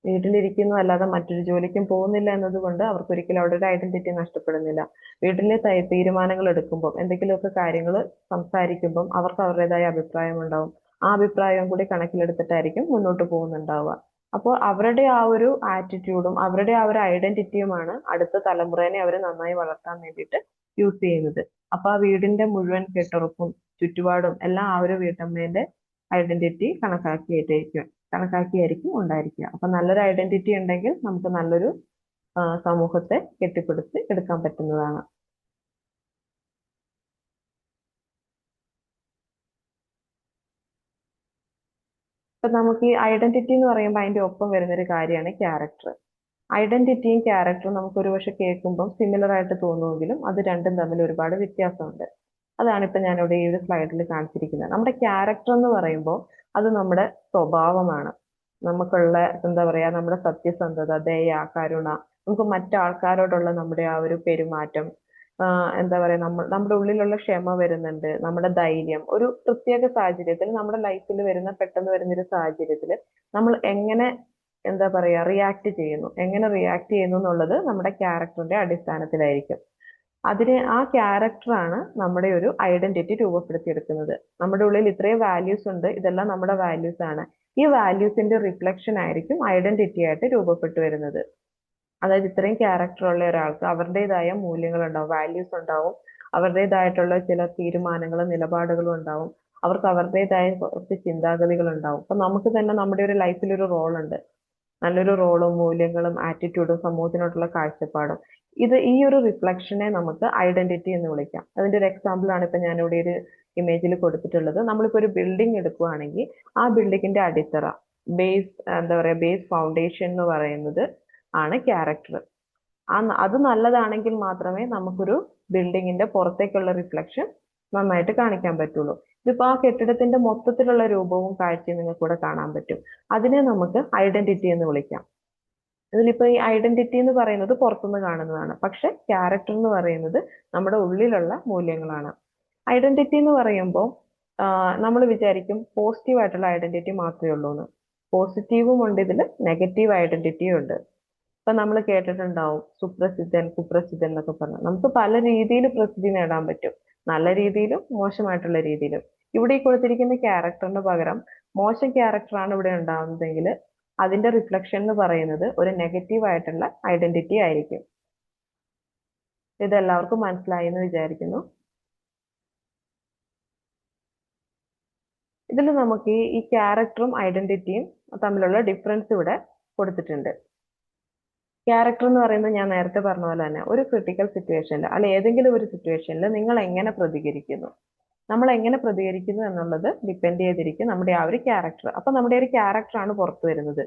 വീട്ടിലിരിക്കുന്നു അല്ലാതെ മറ്റൊരു ജോലിക്കും പോകുന്നില്ല എന്നതുകൊണ്ട് അവർക്ക് ഒരിക്കലും അവരുടെ ഒരു ഐഡന്റിറ്റി നഷ്ടപ്പെടുന്നില്ല. വീട്ടിലെ തീരുമാനങ്ങൾ എടുക്കുമ്പോൾ എന്തെങ്കിലുമൊക്കെ കാര്യങ്ങൾ സംസാരിക്കുമ്പോൾ അവർക്ക് അവരുടേതായ അഭിപ്രായം ഉണ്ടാവും. ആ അഭിപ്രായം കൂടി കണക്കിലെടുത്തിട്ടായിരിക്കും മുന്നോട്ട് പോകുന്നുണ്ടാവുക. അപ്പോൾ അവരുടെ ആ ഒരു ആറ്റിറ്റ്യൂഡും അവരുടെ ആ ഒരു ഐഡന്റിറ്റിയുമാണ് അടുത്ത തലമുറേനെ അവർ നന്നായി വളർത്താൻ വേണ്ടിയിട്ട് യൂസ് ചെയ്യുന്നത്. അപ്പൊ ആ വീടിന്റെ മുഴുവൻ കെട്ടുറപ്പും ചുറ്റുപാടും എല്ലാം ആ ഒരു വീട്ടമ്മേന്റെ ഐഡന്റിറ്റി കണക്കാക്കിയായിരിക്കും ഉണ്ടായിരിക്കുക. അപ്പൊ നല്ലൊരു ഐഡന്റിറ്റി ഉണ്ടെങ്കിൽ നമുക്ക് നല്ലൊരു സമൂഹത്തെ കെട്ടിപ്പടുത്ത് എടുക്കാൻ പറ്റുന്നതാണ്. ഇപ്പൊ നമുക്ക് ഈ ഐഡന്റിറ്റി എന്ന് പറയുമ്പോൾ അതിന്റെ ഒപ്പം വരുന്നൊരു കാര്യമാണ് ക്യാരക്ടർ. ഐഡന്റിറ്റിയും ക്യാരക്ടറും നമുക്ക് ഒരുപക്ഷെ കേൾക്കുമ്പോൾ സിമിലർ ആയിട്ട് തോന്നുമെങ്കിലും അത് രണ്ടും തമ്മിൽ ഒരുപാട് വ്യത്യാസമുണ്ട്. അതാണ് ഇപ്പൊ ഞാനിവിടെ ഈ ഒരു സ്ലൈഡിൽ കാണിച്ചിരിക്കുന്നത്. നമ്മുടെ ക്യാരക്ടർ എന്ന് പറയുമ്പോൾ അത് നമ്മുടെ സ്വഭാവമാണ്. നമുക്കുള്ള എന്താ പറയാ, നമ്മുടെ സത്യസന്ധത, ദയ, കരുണ, നമുക്ക് മറ്റാൾക്കാരോടുള്ള നമ്മുടെ ആ ഒരു പെരുമാറ്റം, എന്താ പറയാ, നമ്മുടെ ഉള്ളിലുള്ള ക്ഷമ വരുന്നുണ്ട്, നമ്മുടെ ധൈര്യം. ഒരു പ്രത്യേക സാഹചര്യത്തിൽ നമ്മുടെ ലൈഫിൽ പെട്ടെന്ന് വരുന്ന ഒരു സാഹചര്യത്തിൽ നമ്മൾ എങ്ങനെ എന്താ പറയാ റിയാക്ട് ചെയ്യുന്നു, എങ്ങനെ റിയാക്ട് ചെയ്യുന്നു എന്നുള്ളത് നമ്മുടെ ക്യാരക്ടറിന്റെ അടിസ്ഥാനത്തിലായിരിക്കും. ആ ക്യാരക്ടറാണ് നമ്മുടെ ഒരു ഐഡന്റിറ്റി രൂപപ്പെടുത്തിയെടുക്കുന്നത്. നമ്മുടെ ഉള്ളിൽ ഇത്രയും വാല്യൂസ് ഉണ്ട്, ഇതെല്ലാം നമ്മുടെ വാല്യൂസ് ആണ്. ഈ വാല്യൂസിന്റെ റിഫ്ലക്ഷൻ ആയിരിക്കും ഐഡന്റിറ്റി ആയിട്ട് രൂപപ്പെട്ടു വരുന്നത്. അതായത് ഇത്രയും ക്യാരക്ടർ ഉള്ള ഒരാൾക്ക് അവരുടേതായ മൂല്യങ്ങൾ ഉണ്ടാവും, വാല്യൂസ് ഉണ്ടാവും, അവരുടേതായിട്ടുള്ള ചില തീരുമാനങ്ങളും നിലപാടുകളും ഉണ്ടാവും, അവർക്ക് അവരുടേതായ കുറച്ച് ചിന്താഗതികൾ ഉണ്ടാവും. അപ്പൊ നമുക്ക് തന്നെ നമ്മുടെ ഒരു ലൈഫിൽ ഒരു റോൾ ഉണ്ട്, നല്ലൊരു റോളും മൂല്യങ്ങളും ആറ്റിറ്റ്യൂഡും സമൂഹത്തിനോടുള്ള കാഴ്ചപ്പാടും. ഈ ഒരു റിഫ്ലക്ഷനെ നമുക്ക് ഐഡന്റിറ്റി എന്ന് വിളിക്കാം. അതിന്റെ ഒരു എക്സാമ്പിൾ ആണ് ഇപ്പൊ ഞാനിവിടെ ഒരു ഇമേജിൽ കൊടുത്തിട്ടുള്ളത്. നമ്മളിപ്പോ ഒരു ബിൽഡിംഗ് എടുക്കുകയാണെങ്കിൽ ആ ബിൽഡിങ്ങിന്റെ അടിത്തറ, ബേസ്, എന്താ പറയാ, ബേസ് ഫൗണ്ടേഷൻ എന്ന് പറയുന്നത് ആണ് ക്യാരക്ടർ. അത് നല്ലതാണെങ്കിൽ മാത്രമേ നമുക്കൊരു ബിൽഡിങ്ങിന്റെ പുറത്തേക്കുള്ള റിഫ്ലക്ഷൻ നന്നായിട്ട് കാണിക്കാൻ പറ്റുള്ളൂ. ഇതിപ്പോ ആ കെട്ടിടത്തിന്റെ മൊത്തത്തിലുള്ള രൂപവും കാഴ്ചയും നിങ്ങൾക്ക് ഇവിടെ കാണാൻ പറ്റും. അതിനെ നമുക്ക് ഐഡന്റിറ്റി എന്ന് വിളിക്കാം. ഇതിലിപ്പോ ഈ ഐഡന്റിറ്റി എന്ന് പറയുന്നത് പുറത്തുനിന്ന് കാണുന്നതാണ്, പക്ഷെ ക്യാരക്ടർ എന്ന് പറയുന്നത് നമ്മുടെ ഉള്ളിലുള്ള മൂല്യങ്ങളാണ്. ഐഡന്റിറ്റി എന്ന് പറയുമ്പോൾ നമ്മൾ വിചാരിക്കും പോസിറ്റീവ് ആയിട്ടുള്ള ഐഡന്റിറ്റി മാത്രമേ ഉള്ളൂ എന്ന്. പോസിറ്റീവും ഉണ്ട് ഇതിൽ, നെഗറ്റീവ് ഐഡന്റിറ്റിയും ഉണ്ട്. ഇപ്പൊ നമ്മൾ കേട്ടിട്ടുണ്ടാവും സുപ്രസിദ്ധൻ കുപ്രസിദ്ധൻ എന്നൊക്കെ പറഞ്ഞാൽ. നമുക്ക് പല രീതിയിൽ പ്രസിദ്ധി നേടാൻ പറ്റും, നല്ല രീതിയിലും മോശമായിട്ടുള്ള രീതിയിലും. ഇവിടെ ഈ കൊടുത്തിരിക്കുന്ന ക്യാരക്ടറിന് പകരം മോശം ക്യാരക്ടറാണ് ഇവിടെ ഉണ്ടാവുന്നതെങ്കിൽ അതിന്റെ റിഫ്ലക്ഷൻ എന്ന് പറയുന്നത് ഒരു നെഗറ്റീവ് ആയിട്ടുള്ള ഐഡന്റിറ്റി ആയിരിക്കും. ഇത് എല്ലാവർക്കും മനസ്സിലായി എന്ന് വിചാരിക്കുന്നു. ഇതിൽ നമുക്ക് ഈ ക്യാരക്ടറും ഐഡന്റിറ്റിയും തമ്മിലുള്ള ഡിഫറൻസ് ഇവിടെ കൊടുത്തിട്ടുണ്ട്. ക്യാരക്ടർ എന്ന് പറയുന്നത് ഞാൻ നേരത്തെ പറഞ്ഞ പോലെ തന്നെ ഒരു ക്രിട്ടിക്കൽ സിറ്റുവേഷനിൽ അല്ലെ ഏതെങ്കിലും ഒരു സിറ്റുവേഷനിൽ നിങ്ങൾ എങ്ങനെ പ്രതികരിക്കുന്നു, നമ്മൾ എങ്ങനെ പ്രതികരിക്കുന്നു എന്നുള്ളത് ഡിപ്പെൻഡ് ചെയ്തിരിക്കും നമ്മുടെ ആ ഒരു ക്യാരക്ടർ. അപ്പൊ നമ്മുടെ ഒരു ക്യാരക്ടറാണ് പുറത്തു വരുന്നത്.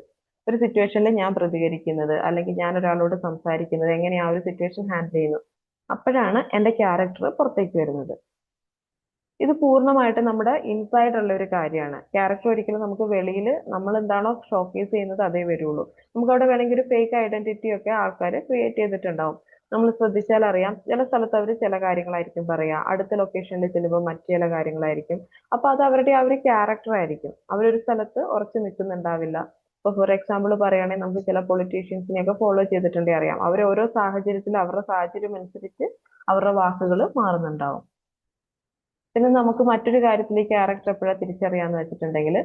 ഒരു സിറ്റുവേഷനിൽ ഞാൻ പ്രതികരിക്കുന്നത് അല്ലെങ്കിൽ ഞാൻ ഒരാളോട് സംസാരിക്കുന്നത്, എങ്ങനെ ആ ഒരു സിറ്റുവേഷൻ ഹാൻഡിൽ ചെയ്യുന്നു, അപ്പോഴാണ് എന്റെ ക്യാരക്ടർ പുറത്തേക്ക് വരുന്നത്. ഇത് പൂർണ്ണമായിട്ട് നമ്മുടെ ഇൻസൈഡ് ഉള്ള ഒരു കാര്യമാണ്. ക്യാരക്ടർ ഒരിക്കലും നമുക്ക് വെളിയിൽ നമ്മൾ എന്താണോ ഷോക്കേസ് ചെയ്യുന്നത് അതേ വരുള്ളൂ. നമുക്ക് അവിടെ വേണമെങ്കിൽ ഒരു ഫേക്ക് ഐഡന്റിറ്റി ഒക്കെ ആൾക്കാർ ക്രിയേറ്റ് ചെയ്തിട്ടുണ്ടാവും. നമ്മൾ ശ്രദ്ധിച്ചാൽ അറിയാം, ചില സ്ഥലത്ത് അവർ ചില കാര്യങ്ങളായിരിക്കും പറയാ, അടുത്ത ലൊക്കേഷനിൽ ചെല്ലുമ്പോൾ മറ്റു ചില കാര്യങ്ങളായിരിക്കും. അപ്പൊ അത് അവരുടെ ആ ഒരു ക്യാരക്ടർ ആയിരിക്കും. അവരൊരു സ്ഥലത്ത് ഉറച്ചു നിൽക്കുന്നുണ്ടാവില്ല. ഇപ്പൊ ഫോർ എക്സാമ്പിൾ പറയുകയാണെങ്കിൽ നമുക്ക് ചില പൊളിറ്റീഷ്യൻസിനെയൊക്കെ ഫോളോ ചെയ്തിട്ടുണ്ടെങ്കിൽ അറിയാം, അവർ ഓരോ സാഹചര്യത്തിൽ അവരുടെ സാഹചര്യം അനുസരിച്ച് അവരുടെ വാക്കുകൾ മാറുന്നുണ്ടാവും. പിന്നെ നമുക്ക് മറ്റൊരു കാര്യത്തിൽ ഈ ക്യാരക്ടർ എപ്പോഴാണ് തിരിച്ചറിയാന്ന് വെച്ചിട്ടുണ്ടെങ്കിൽ,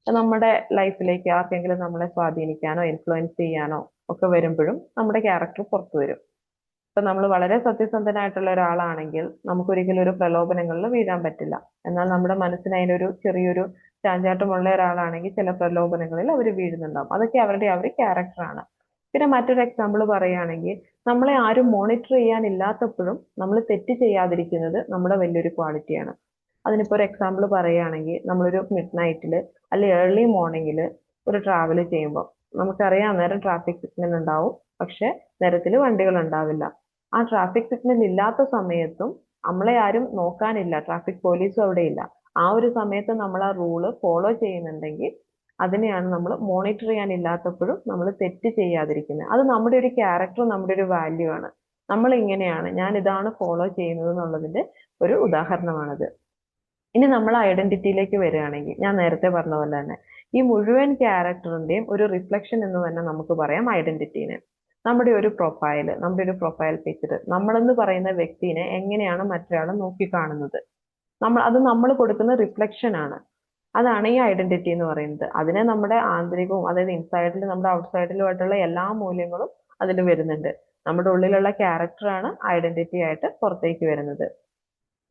നമ്മുടെ ലൈഫിലേക്ക് ആർക്കെങ്കിലും നമ്മളെ സ്വാധീനിക്കാനോ ഇൻഫ്ലുവൻസ് ചെയ്യാനോ ഒക്കെ വരുമ്പോഴും നമ്മുടെ ക്യാരക്ടർ പുറത്തു വരും. ഇപ്പൊ നമ്മൾ വളരെ സത്യസന്ധനായിട്ടുള്ള ഒരാളാണെങ്കിൽ നമുക്കൊരിക്കലും ഒരു പ്രലോഭനങ്ങളിൽ വീഴാൻ പറ്റില്ല. എന്നാൽ നമ്മുടെ മനസ്സിന് അതിനൊരു ചെറിയൊരു ചാഞ്ചാട്ടമുള്ള ഒരാളാണെങ്കിൽ ചില പ്രലോഭനങ്ങളിൽ അവർ വീഴുന്നുണ്ടാവും. അതൊക്കെ അവരുടെ ആ ഒരു ക്യാരക്ടറാണ്. പിന്നെ മറ്റൊരു എക്സാമ്പിൾ പറയുകയാണെങ്കിൽ, നമ്മളെ ആരും മോണിറ്റർ ചെയ്യാനില്ലാത്തപ്പോഴും നമ്മൾ തെറ്റ് ചെയ്യാതിരിക്കുന്നത് നമ്മുടെ വലിയൊരു ക്വാളിറ്റിയാണ്. അതിനിപ്പോ ഒരു എക്സാമ്പിൾ പറയുകയാണെങ്കിൽ, നമ്മളൊരു മിഡ് നൈറ്റിൽ അല്ലെങ്കിൽ ഏർലി മോർണിംഗിൽ ഒരു ട്രാവൽ ചെയ്യുമ്പോൾ നമുക്കറിയാം നേരം ട്രാഫിക് സിഗ്നൽ ഉണ്ടാവും, പക്ഷെ നിരത്തിൽ വണ്ടികൾ ഉണ്ടാവില്ല. ആ ട്രാഫിക് സിഗ്നൽ ഇല്ലാത്ത സമയത്തും നമ്മളെ ആരും നോക്കാനില്ല, ട്രാഫിക് പോലീസും അവിടെ ഇല്ല. ആ ഒരു സമയത്ത് നമ്മൾ ആ റൂള് ഫോളോ ചെയ്യുന്നുണ്ടെങ്കിൽ അതിനെയാണ് നമ്മൾ മോണിറ്റർ ചെയ്യാനില്ലാത്തപ്പോഴും നമ്മൾ തെറ്റ് ചെയ്യാതിരിക്കുന്നത്. അത് നമ്മുടെ ഒരു ക്യാരക്ടർ, നമ്മുടെ ഒരു വാല്യൂ ആണ്. നമ്മൾ ഇങ്ങനെയാണ്, ഞാൻ ഇതാണ് ഫോളോ ചെയ്യുന്നത് എന്നുള്ളതിന്റെ ഒരു ഉദാഹരണമാണത്. ഇനി നമ്മൾ ഐഡന്റിറ്റിയിലേക്ക് വരികയാണെങ്കിൽ, ഞാൻ നേരത്തെ പറഞ്ഞ പോലെ തന്നെ ഈ മുഴുവൻ ക്യാരക്ടറിന്റെയും ഒരു റിഫ്ലക്ഷൻ എന്ന് തന്നെ നമുക്ക് പറയാം ഐഡന്റിറ്റീനെ. നമ്മുടെ ഒരു പ്രൊഫൈൽ പിക്ചർ, നമ്മളെന്ന് പറയുന്ന വ്യക്തിനെ എങ്ങനെയാണ് മറ്റൊരാൾ നോക്കിക്കാണുന്നത്, നമ്മൾ കൊടുക്കുന്ന റിഫ്ലക്ഷൻ ആണ്. അതാണ് ഈ ഐഡന്റിറ്റി എന്ന് പറയുന്നത്. അതിനെ നമ്മുടെ ആന്തരികവും, അതായത് ഇൻസൈഡിലും നമ്മുടെ ഔട്ട്സൈഡിലുമായിട്ടുള്ള എല്ലാ മൂല്യങ്ങളും അതിൽ വരുന്നുണ്ട്. നമ്മുടെ ഉള്ളിലുള്ള ക്യാരക്ടറാണ് ഐഡന്റിറ്റി ആയിട്ട് പുറത്തേക്ക് വരുന്നത്.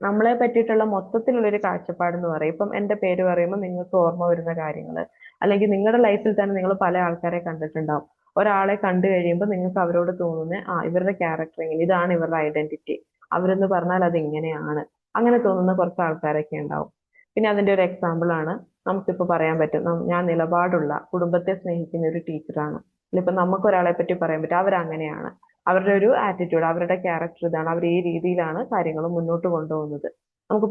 നമ്മളെ പറ്റിയിട്ടുള്ള മൊത്തത്തിലുള്ള ഒരു കാഴ്ചപ്പാട് എന്ന് പറയും. ഇപ്പം എന്റെ പേര് പറയുമ്പോൾ നിങ്ങൾക്ക് ഓർമ്മ വരുന്ന കാര്യങ്ങൾ, അല്ലെങ്കിൽ നിങ്ങളുടെ ലൈഫിൽ തന്നെ നിങ്ങൾ പല ആൾക്കാരെ കണ്ടിട്ടുണ്ടാവും. ഒരാളെ കണ്ടു കഴിയുമ്പോൾ നിങ്ങൾക്ക് അവരോട് തോന്നുന്ന ഇവരുടെ ക്യാരക്ടർ ഇങ്ങനെ, ഇതാണ് ഇവരുടെ ഐഡന്റിറ്റി, അവരെന്ന് പറഞ്ഞാൽ അത് ഇങ്ങനെയാണ്, അങ്ങനെ തോന്നുന്ന കുറച്ച് ആൾക്കാരൊക്കെ ഉണ്ടാവും. പിന്നെ അതിന്റെ ഒരു എക്സാമ്പിൾ ആണ് നമുക്കിപ്പോ പറയാൻ പറ്റും, ഞാൻ നിലപാടുള്ള കുടുംബത്തെ സ്നേഹിക്കുന്ന ഒരു ടീച്ചറാണ്. ഇപ്പൊ നമുക്ക് ഒരാളെ പറ്റി പറയാൻ പറ്റും, അവരങ്ങനെയാണ്, അവരുടെ ഒരു ആറ്റിറ്റ്യൂഡ്, അവരുടെ ക്യാരക്ടർ ഇതാണ്, അവർ ഈ രീതിയിലാണ് കാര്യങ്ങൾ മുന്നോട്ട് കൊണ്ടുപോകുന്നത്. നമുക്ക്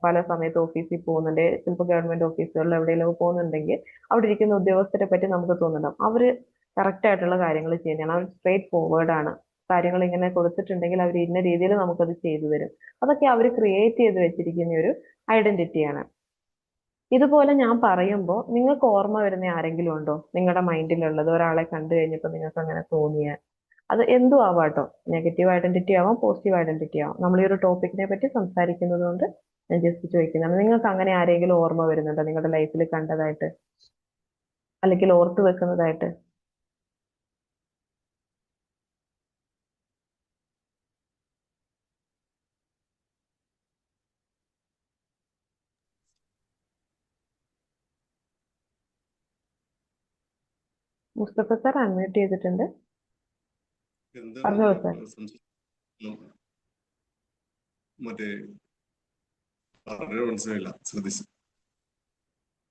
പല സമയത്ത് ഓഫീസിൽ പോകുന്നുണ്ട്, ചിലപ്പോൾ ഗവൺമെന്റ് ഓഫീസുകളിൽ എവിടെയെങ്കിലും പോകുന്നുണ്ടെങ്കിൽ അവിടെ ഇരിക്കുന്ന ഉദ്യോഗസ്ഥരെ പറ്റി നമുക്ക് തോന്നുന്നുണ്ടാവും, അവര് കറക്റ്റ് ആയിട്ടുള്ള കാര്യങ്ങൾ ചെയ്യുന്നതാണ്, അവർ സ്ട്രേറ്റ് ഫോർവേഡ് ആണ്, കാര്യങ്ങൾ ഇങ്ങനെ കൊടുത്തിട്ടുണ്ടെങ്കിൽ അവർ ഇന്ന രീതിയിൽ നമുക്കത് ചെയ്തു തരും. അതൊക്കെ അവർ ക്രിയേറ്റ് ചെയ്ത് വെച്ചിരിക്കുന്ന ഒരു ഐഡന്റിറ്റിയാണ്. ഇതുപോലെ ഞാൻ പറയുമ്പോൾ നിങ്ങൾക്ക് ഓർമ്മ വരുന്ന ആരെങ്കിലും ഉണ്ടോ നിങ്ങളുടെ മൈൻഡിലുള്ളത്, ഒരാളെ കണ്ടു കഴിഞ്ഞപ്പോൾ നിങ്ങൾക്ക് അങ്ങനെ തോന്നിയ? അത് എന്തും ആവാട്ടോ, നെഗറ്റീവ് ഐഡന്റിറ്റി ആവാം, പോസിറ്റീവ് ഐഡന്റിറ്റി ആവാം. നമ്മൾ ഈ ഒരു ടോപ്പിക്കിനെ പറ്റി സംസാരിക്കുന്നത് കൊണ്ട് ഞാൻ ജസ്റ്റ് ചോദിക്കുന്നതാണ്. നിങ്ങൾക്ക് അങ്ങനെ ആരെങ്കിലും ഓർമ്മ വരുന്നുണ്ടോ നിങ്ങളുടെ ലൈഫിൽ കണ്ടതായിട്ട്, അല്ലെങ്കിൽ ഓർത്തു വെക്കുന്നതായിട്ട്? മുസ്തഫ സാർ അൺമ്യൂട്ട് ചെയ്തിട്ടുണ്ട്, പറഞ്ഞോളൂ സാർ. മറ്റേ മനസ്സിലായില്ല, ശ്രദ്ധിച്ചു.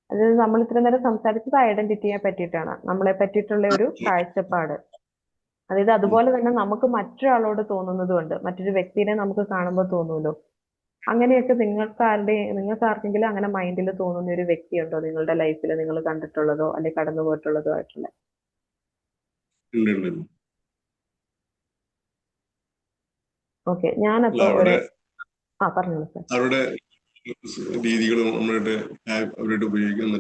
അതായത് നമ്മൾ ഇത്ര നേരം സംസാരിച്ചത് ഐഡന്റിറ്റിയെ പറ്റിയിട്ടാണ്, നമ്മളെ പറ്റിയിട്ടുള്ള ഒരു കാഴ്ചപ്പാട്. അതായത് അതുപോലെ തന്നെ നമുക്ക് മറ്റൊരാളോട് തോന്നുന്നതുകൊണ്ട്, മറ്റൊരു വ്യക്തിനെ നമുക്ക് കാണുമ്പോൾ തോന്നൂലോ, അങ്ങനെയൊക്കെ നിങ്ങൾക്ക് ആർക്കെങ്കിലും അങ്ങനെ മൈൻഡിൽ തോന്നുന്ന ഒരു വ്യക്തിയുണ്ടോ നിങ്ങളുടെ ലൈഫിൽ, നിങ്ങൾ കണ്ടിട്ടുള്ളതോ അല്ലെങ്കിൽ കടന്നു പോയിട്ടുള്ളതോ ആയിട്ടുള്ള? ഓക്കെ, ഞാനപ്പോ പറഞ്ഞോളൂ സാർ. അവരുടെ രീതികളും അവരുടെ ഉപയോഗിക്കുന്ന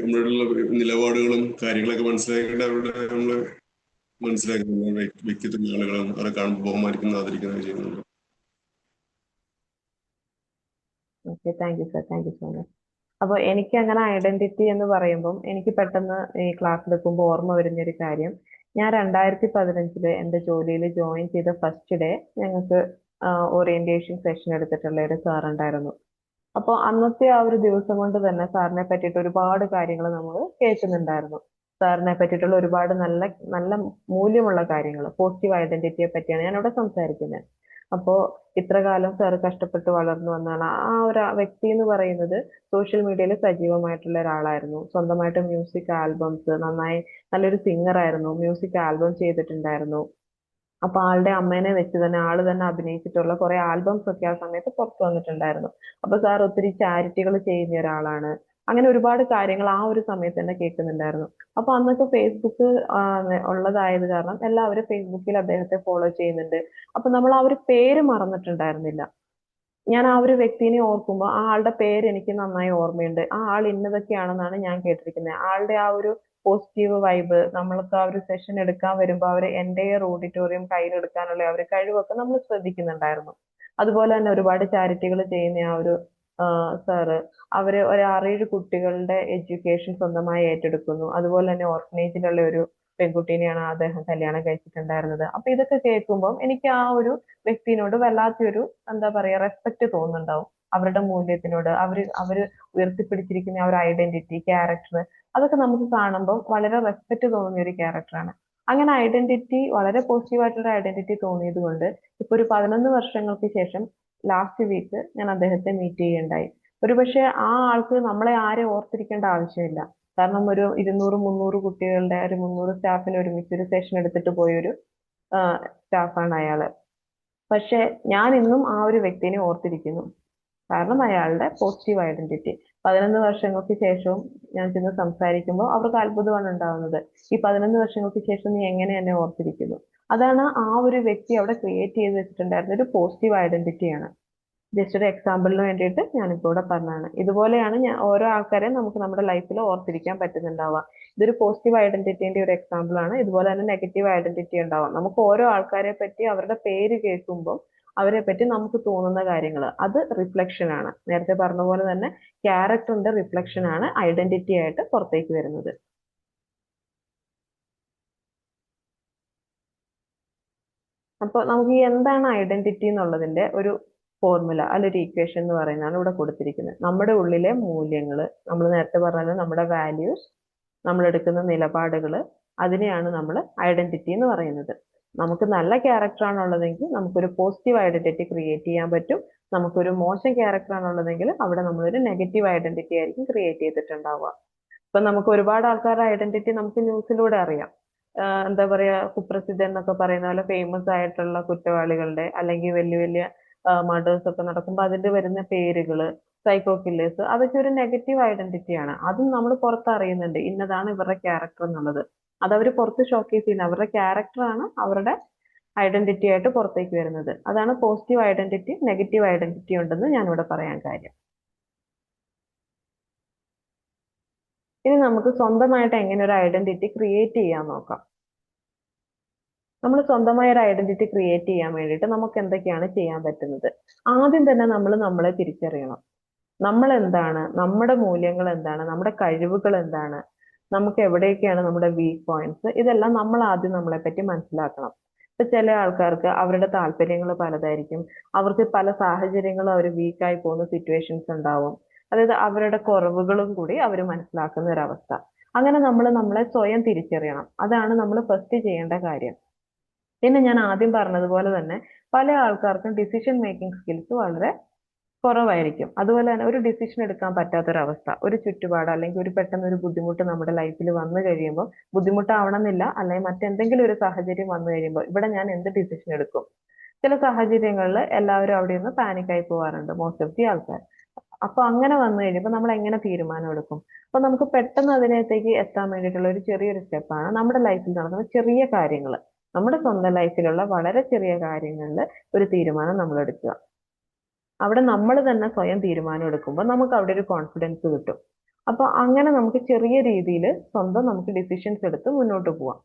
നമ്മളുടെ നിലപാടുകളും കാര്യങ്ങളൊക്കെ മനസ്സിലാക്കിയിട്ട് അവരുടെ നമ്മള് മനസ്സിലാക്കുന്ന വ്യക്തിത്വം ആളുകളും അവരെ കാണുമ്പോൾ ബഹുമാനിക്കുന്ന ആദരിക്കുന്ന ചെയ്യുന്നുണ്ട്. Okay, thank you sir, thank you so much. അപ്പോൾ എനിക്ക് അങ്ങനെ ഐഡന്റിറ്റി എന്ന് പറയുമ്പം എനിക്ക് പെട്ടെന്ന് ഈ ക്ലാസ് എടുക്കുമ്പോൾ ഓർമ്മ വരുന്ന ഒരു കാര്യം, ഞാൻ 2015 എൻ്റെ ജോലിയിൽ ജോയിൻ ചെയ്ത ഫസ്റ്റ് ഡേ ഞങ്ങൾക്ക് ഓറിയന്റേഷൻ സെഷൻ എടുത്തിട്ടുള്ള ഒരു സാർ ഉണ്ടായിരുന്നു. അപ്പോൾ അന്നത്തെ ആ ഒരു ദിവസം കൊണ്ട് തന്നെ സാറിനെ പറ്റിയിട്ട് ഒരുപാട് കാര്യങ്ങൾ നമ്മൾ കേൾക്കുന്നുണ്ടായിരുന്നു. സാറിനെ പറ്റിയിട്ടുള്ള ഒരുപാട് നല്ല നല്ല മൂല്യമുള്ള കാര്യങ്ങൾ, പോസിറ്റീവ് ഐഡന്റിറ്റിയെ പറ്റിയാണ് ഞാൻ ഇവിടെ സംസാരിക്കുന്നത്. അപ്പോ ഇത്ര കാലം സാർ കഷ്ടപ്പെട്ട് വളർന്നു വന്നാണ് ആ ഒരു വ്യക്തി എന്ന് പറയുന്നത് സോഷ്യൽ മീഡിയയിൽ സജീവമായിട്ടുള്ള ഒരാളായിരുന്നു. സ്വന്തമായിട്ട് മ്യൂസിക് ആൽബംസ്, നന്നായി നല്ലൊരു സിംഗർ ആയിരുന്നു, മ്യൂസിക് ആൽബം ചെയ്തിട്ടുണ്ടായിരുന്നു. അപ്പൊ ആളുടെ അമ്മേനെ വെച്ച് തന്നെ ആള് തന്നെ അഭിനയിച്ചിട്ടുള്ള കുറെ ആൽബംസ് ഒക്കെ ആ സമയത്ത് പുറത്തു വന്നിട്ടുണ്ടായിരുന്നു. അപ്പൊ സാർ ഒത്തിരി ചാരിറ്റികൾ ചെയ്യുന്ന ഒരാളാണ്. അങ്ങനെ ഒരുപാട് കാര്യങ്ങൾ ആ ഒരു സമയത്ത് തന്നെ കേൾക്കുന്നുണ്ടായിരുന്നു. അപ്പൊ അന്നൊക്കെ ഫേസ്ബുക്ക് ഉള്ളതായത് കാരണം എല്ലാവരും ഫേസ്ബുക്കിൽ അദ്ദേഹത്തെ ഫോളോ ചെയ്യുന്നുണ്ട്. അപ്പൊ നമ്മൾ ആ ഒരു പേര് മറന്നിട്ടുണ്ടായിരുന്നില്ല. ഞാൻ ആ ഒരു വ്യക്തിനെ ഓർക്കുമ്പോൾ ആ ആളുടെ പേര് എനിക്ക് നന്നായി ഓർമ്മയുണ്ട്. ആ ആൾ ഇന്നതൊക്കെയാണെന്നാണ് ഞാൻ കേട്ടിരിക്കുന്നത്. ആളുടെ ആ ഒരു പോസിറ്റീവ് വൈബ്, നമ്മൾക്ക് ആ ഒരു സെഷൻ എടുക്കാൻ വരുമ്പോൾ അവർ എൻ്റെയർ ഓഡിറ്റോറിയം കയ്യിലെടുക്കാനുള്ള ആ ഒരു കഴിവൊക്കെ നമ്മൾ ശ്രദ്ധിക്കുന്നുണ്ടായിരുന്നു. അതുപോലെ തന്നെ ഒരുപാട് ചാരിറ്റികൾ ചെയ്യുന്ന ആ ഒരു സാറ്, അവര് ഒരു 6-7 കുട്ടികളുടെ എഡ്യൂക്കേഷൻ സ്വന്തമായി ഏറ്റെടുക്കുന്നു. അതുപോലെ തന്നെ ഓർഫനേജിലുള്ള ഒരു പെൺകുട്ടീനെയാണ് അദ്ദേഹം കല്യാണം കഴിച്ചിട്ടുണ്ടായിരുന്നത്. അപ്പൊ ഇതൊക്കെ കേൾക്കുമ്പോൾ എനിക്ക് ആ ഒരു വ്യക്തിനോട് വല്ലാത്തൊരു എന്താ പറയാ റെസ്പെക്ട് തോന്നുന്നുണ്ടാവും. അവരുടെ മൂല്യത്തിനോട്, അവര് ഉയർത്തിപ്പിടിച്ചിരിക്കുന്ന ആ ഒരു ഐഡന്റിറ്റി, ക്യാരക്ടർ, അതൊക്കെ നമുക്ക് കാണുമ്പോൾ വളരെ റെസ്പെക്ട് തോന്നുന്ന ഒരു ക്യാരക്ടറാണ്. അങ്ങനെ ഐഡന്റിറ്റി, വളരെ പോസിറ്റീവ് ആയിട്ടുള്ള ഐഡന്റിറ്റി തോന്നിയത് കൊണ്ട് ഇപ്പൊ ഒരു 11 വർഷങ്ങൾക്ക് ശേഷം ലാസ്റ്റ് വീക്ക് ഞാൻ അദ്ദേഹത്തെ മീറ്റ് ചെയ്യുകയുണ്ടായി. ഒരുപക്ഷെ ആ ആൾക്ക് നമ്മളെ ആരെ ഓർത്തിരിക്കേണ്ട ആവശ്യമില്ല. കാരണം ഒരു 200-300 കുട്ടികളുടെ ഒരു 300 സ്റ്റാഫിന് ഒരുമിച്ച് ഒരു സെഷൻ എടുത്തിട്ട് പോയൊരു സ്റ്റാഫാണ് അയാള്. പക്ഷെ ഞാൻ ഇന്നും ആ ഒരു വ്യക്തിനെ ഓർത്തിരിക്കുന്നു. കാരണം അയാളുടെ പോസിറ്റീവ് ഐഡന്റിറ്റി. 11 വർഷങ്ങൾക്ക് ശേഷവും ഞാൻ ചെന്ന് സംസാരിക്കുമ്പോൾ അവർക്ക് അത്ഭുതമാണ് ഉണ്ടാവുന്നത്. ഈ 11 വർഷങ്ങൾക്ക് ശേഷം നീ എങ്ങനെ എന്നെ ഓർത്തിരിക്കുന്നു? അതാണ് ആ ഒരു വ്യക്തി അവിടെ ക്രിയേറ്റ് ചെയ്ത് വെച്ചിട്ടുണ്ടായിരുന്ന ഒരു പോസിറ്റീവ് ഐഡന്റിറ്റിയാണ്. ജസ്റ്റ് ഒരു എക്സാമ്പിളിന് വേണ്ടിയിട്ട് ഞാനിപ്പോൾ ഇവിടെ പറഞ്ഞതാണ്. ഇതുപോലെയാണ് ഞാൻ ഓരോ ആൾക്കാരെ നമുക്ക് നമ്മുടെ ലൈഫിൽ ഓർത്തിരിക്കാൻ പറ്റുന്നുണ്ടാവുക. ഇതൊരു പോസിറ്റീവ് ഐഡന്റിറ്റിന്റെ ഒരു എക്സാമ്പിൾ ആണ്. ഇതുപോലെ തന്നെ നെഗറ്റീവ് ഐഡന്റിറ്റി ഉണ്ടാവാം. നമുക്ക് ഓരോ ആൾക്കാരെ പറ്റി അവരുടെ പേര് കേൾക്കുമ്പോൾ അവരെ പറ്റി നമുക്ക് തോന്നുന്ന കാര്യങ്ങൾ, അത് റിഫ്ലക്ഷൻ ആണ്. നേരത്തെ പറഞ്ഞ പോലെ തന്നെ ക്യാരക്ടറിന്റെ റിഫ്ലക്ഷൻ ആണ് ഐഡന്റിറ്റി ആയിട്ട് പുറത്തേക്ക് വരുന്നത്. അപ്പൊ നമുക്ക് ഈ എന്താണ് ഐഡന്റിറ്റി എന്നുള്ളതിന്റെ ഒരു ഫോർമുല അല്ലെങ്കിൽ ഒരു ഈക്വേഷൻ എന്ന് പറയുന്നതാണ് ഇവിടെ കൊടുത്തിരിക്കുന്നത്. നമ്മുടെ ഉള്ളിലെ മൂല്യങ്ങൾ, നമ്മൾ നേരത്തെ പറഞ്ഞത് നമ്മുടെ വാല്യൂസ്, നമ്മൾ എടുക്കുന്ന നിലപാടുകൾ, അതിനെയാണ് നമ്മൾ ഐഡന്റിറ്റി എന്ന് പറയുന്നത്. നമുക്ക് നല്ല ക്യാരക്ടർ ആണുള്ളതെങ്കിൽ നമുക്കൊരു പോസിറ്റീവ് ഐഡന്റിറ്റി ക്രിയേറ്റ് ചെയ്യാൻ പറ്റും. നമുക്കൊരു മോശം ക്യാരക്ടർ ആണുള്ളതെങ്കിൽ അവിടെ നമ്മളൊരു നെഗറ്റീവ് ഐഡന്റിറ്റി ആയിരിക്കും ക്രിയേറ്റ് ചെയ്തിട്ടുണ്ടാവുക. ഇപ്പൊ നമുക്ക് ഒരുപാട് ആൾക്കാരുടെ ഐഡന്റിറ്റി നമുക്ക് ന്യൂസിലൂടെ അറിയാം. എന്താ പറയാ, കുപ്രസിദ്ധ എന്നൊക്കെ പറയുന്ന പോലെ ഫേമസ് ആയിട്ടുള്ള കുറ്റവാളികളുടെ അല്ലെങ്കിൽ വലിയ വലിയ മർഡേഴ്സ് ഒക്കെ നടക്കുമ്പോൾ അതിന്റെ വരുന്ന പേരുകള്, സൈക്കോ കില്ലേഴ്സ്, അതൊക്കെ ഒരു നെഗറ്റീവ് ഐഡന്റിറ്റിയാണ്. അതും നമ്മൾ പുറത്തറിയുന്നുണ്ട്, ഇന്നതാണ് ഇവരുടെ ക്യാരക്ടർ എന്നുള്ളത്. അത് അവർ പുറത്ത് ഷോക്കേസ് ചെയ്യുന്നത്, അവരുടെ ക്യാരക്ടറാണ് അവരുടെ ഐഡന്റിറ്റി ആയിട്ട് പുറത്തേക്ക് വരുന്നത്. അതാണ് പോസിറ്റീവ് ഐഡന്റിറ്റി, നെഗറ്റീവ് ഐഡന്റിറ്റി ഉണ്ടെന്ന് ഞാനിവിടെ പറയാൻ കാര്യം. ഇനി നമുക്ക് സ്വന്തമായിട്ട് എങ്ങനെ ഒരു ഐഡന്റിറ്റി ക്രിയേറ്റ് ചെയ്യാൻ നോക്കാം. നമ്മൾ സ്വന്തമായ ഒരു ഐഡന്റിറ്റി ക്രിയേറ്റ് ചെയ്യാൻ വേണ്ടിയിട്ട് നമുക്ക് എന്തൊക്കെയാണ് ചെയ്യാൻ പറ്റുന്നത്? ആദ്യം തന്നെ നമ്മൾ നമ്മളെ തിരിച്ചറിയണം. നമ്മൾ എന്താണ്, നമ്മുടെ മൂല്യങ്ങൾ എന്താണ്, നമ്മുടെ കഴിവുകൾ എന്താണ്, നമുക്ക് എവിടെയൊക്കെയാണ് നമ്മുടെ വീക്ക് പോയിന്റ്സ്, ഇതെല്ലാം നമ്മൾ ആദ്യം നമ്മളെ പറ്റി മനസ്സിലാക്കണം. ഇപ്പൊ ചില ആൾക്കാർക്ക് അവരുടെ താല്പര്യങ്ങൾ പലതായിരിക്കും, അവർക്ക് പല സാഹചര്യങ്ങളും അവർ വീക്കായി പോകുന്ന സിറ്റുവേഷൻസ് ഉണ്ടാവും. അതായത് അവരുടെ കുറവുകളും കൂടി അവർ മനസ്സിലാക്കുന്ന ഒരവസ്ഥ. അങ്ങനെ നമ്മൾ നമ്മളെ സ്വയം തിരിച്ചറിയണം. അതാണ് നമ്മൾ ഫസ്റ്റ് ചെയ്യേണ്ട കാര്യം. പിന്നെ ഞാൻ ആദ്യം പറഞ്ഞതുപോലെ തന്നെ പല ആൾക്കാർക്കും ഡിസിഷൻ മേക്കിംഗ് സ്കിൽസ് വളരെ കുറവായിരിക്കും. അതുപോലെ തന്നെ ഒരു ഡിസിഷൻ എടുക്കാൻ പറ്റാത്തൊരവസ്ഥ, ഒരു ചുറ്റുപാട് അല്ലെങ്കിൽ ഒരു പെട്ടെന്ന് ഒരു ബുദ്ധിമുട്ട് നമ്മുടെ ലൈഫിൽ വന്നു കഴിയുമ്പോൾ, ബുദ്ധിമുട്ടാവണമെന്നില്ല, അല്ലെങ്കിൽ മറ്റെന്തെങ്കിലും ഒരു സാഹചര്യം വന്നു കഴിയുമ്പോൾ ഇവിടെ ഞാൻ എന്ത് ഡിസിഷൻ എടുക്കും? ചില സാഹചര്യങ്ങളിൽ എല്ലാവരും അവിടെ നിന്ന് പാനിക്കായി പോവാറുണ്ട്, മോസ്റ്റ് ഓഫ് ദി ആൾക്കാർ. അപ്പൊ അങ്ങനെ വന്നു കഴിയുമ്പോൾ നമ്മൾ എങ്ങനെ തീരുമാനം എടുക്കും? അപ്പൊ നമുക്ക് പെട്ടെന്ന് അതിനകത്തേക്ക് എത്താൻ വേണ്ടിയിട്ടുള്ള ഒരു ചെറിയൊരു സ്റ്റെപ്പാണ് നമ്മുടെ ലൈഫിൽ നടക്കുന്ന ചെറിയ കാര്യങ്ങൾ. നമ്മുടെ സ്വന്തം ലൈഫിലുള്ള വളരെ ചെറിയ കാര്യങ്ങളിൽ ഒരു തീരുമാനം നമ്മൾ എടുക്കുക. അവിടെ നമ്മൾ തന്നെ സ്വയം തീരുമാനം എടുക്കുമ്പോൾ നമുക്ക് അവിടെ ഒരു കോൺഫിഡൻസ് കിട്ടും. അപ്പൊ അങ്ങനെ നമുക്ക് ചെറിയ രീതിയിൽ സ്വന്തം നമുക്ക് ഡിസിഷൻസ് എടുത്ത് മുന്നോട്ട് പോവാം.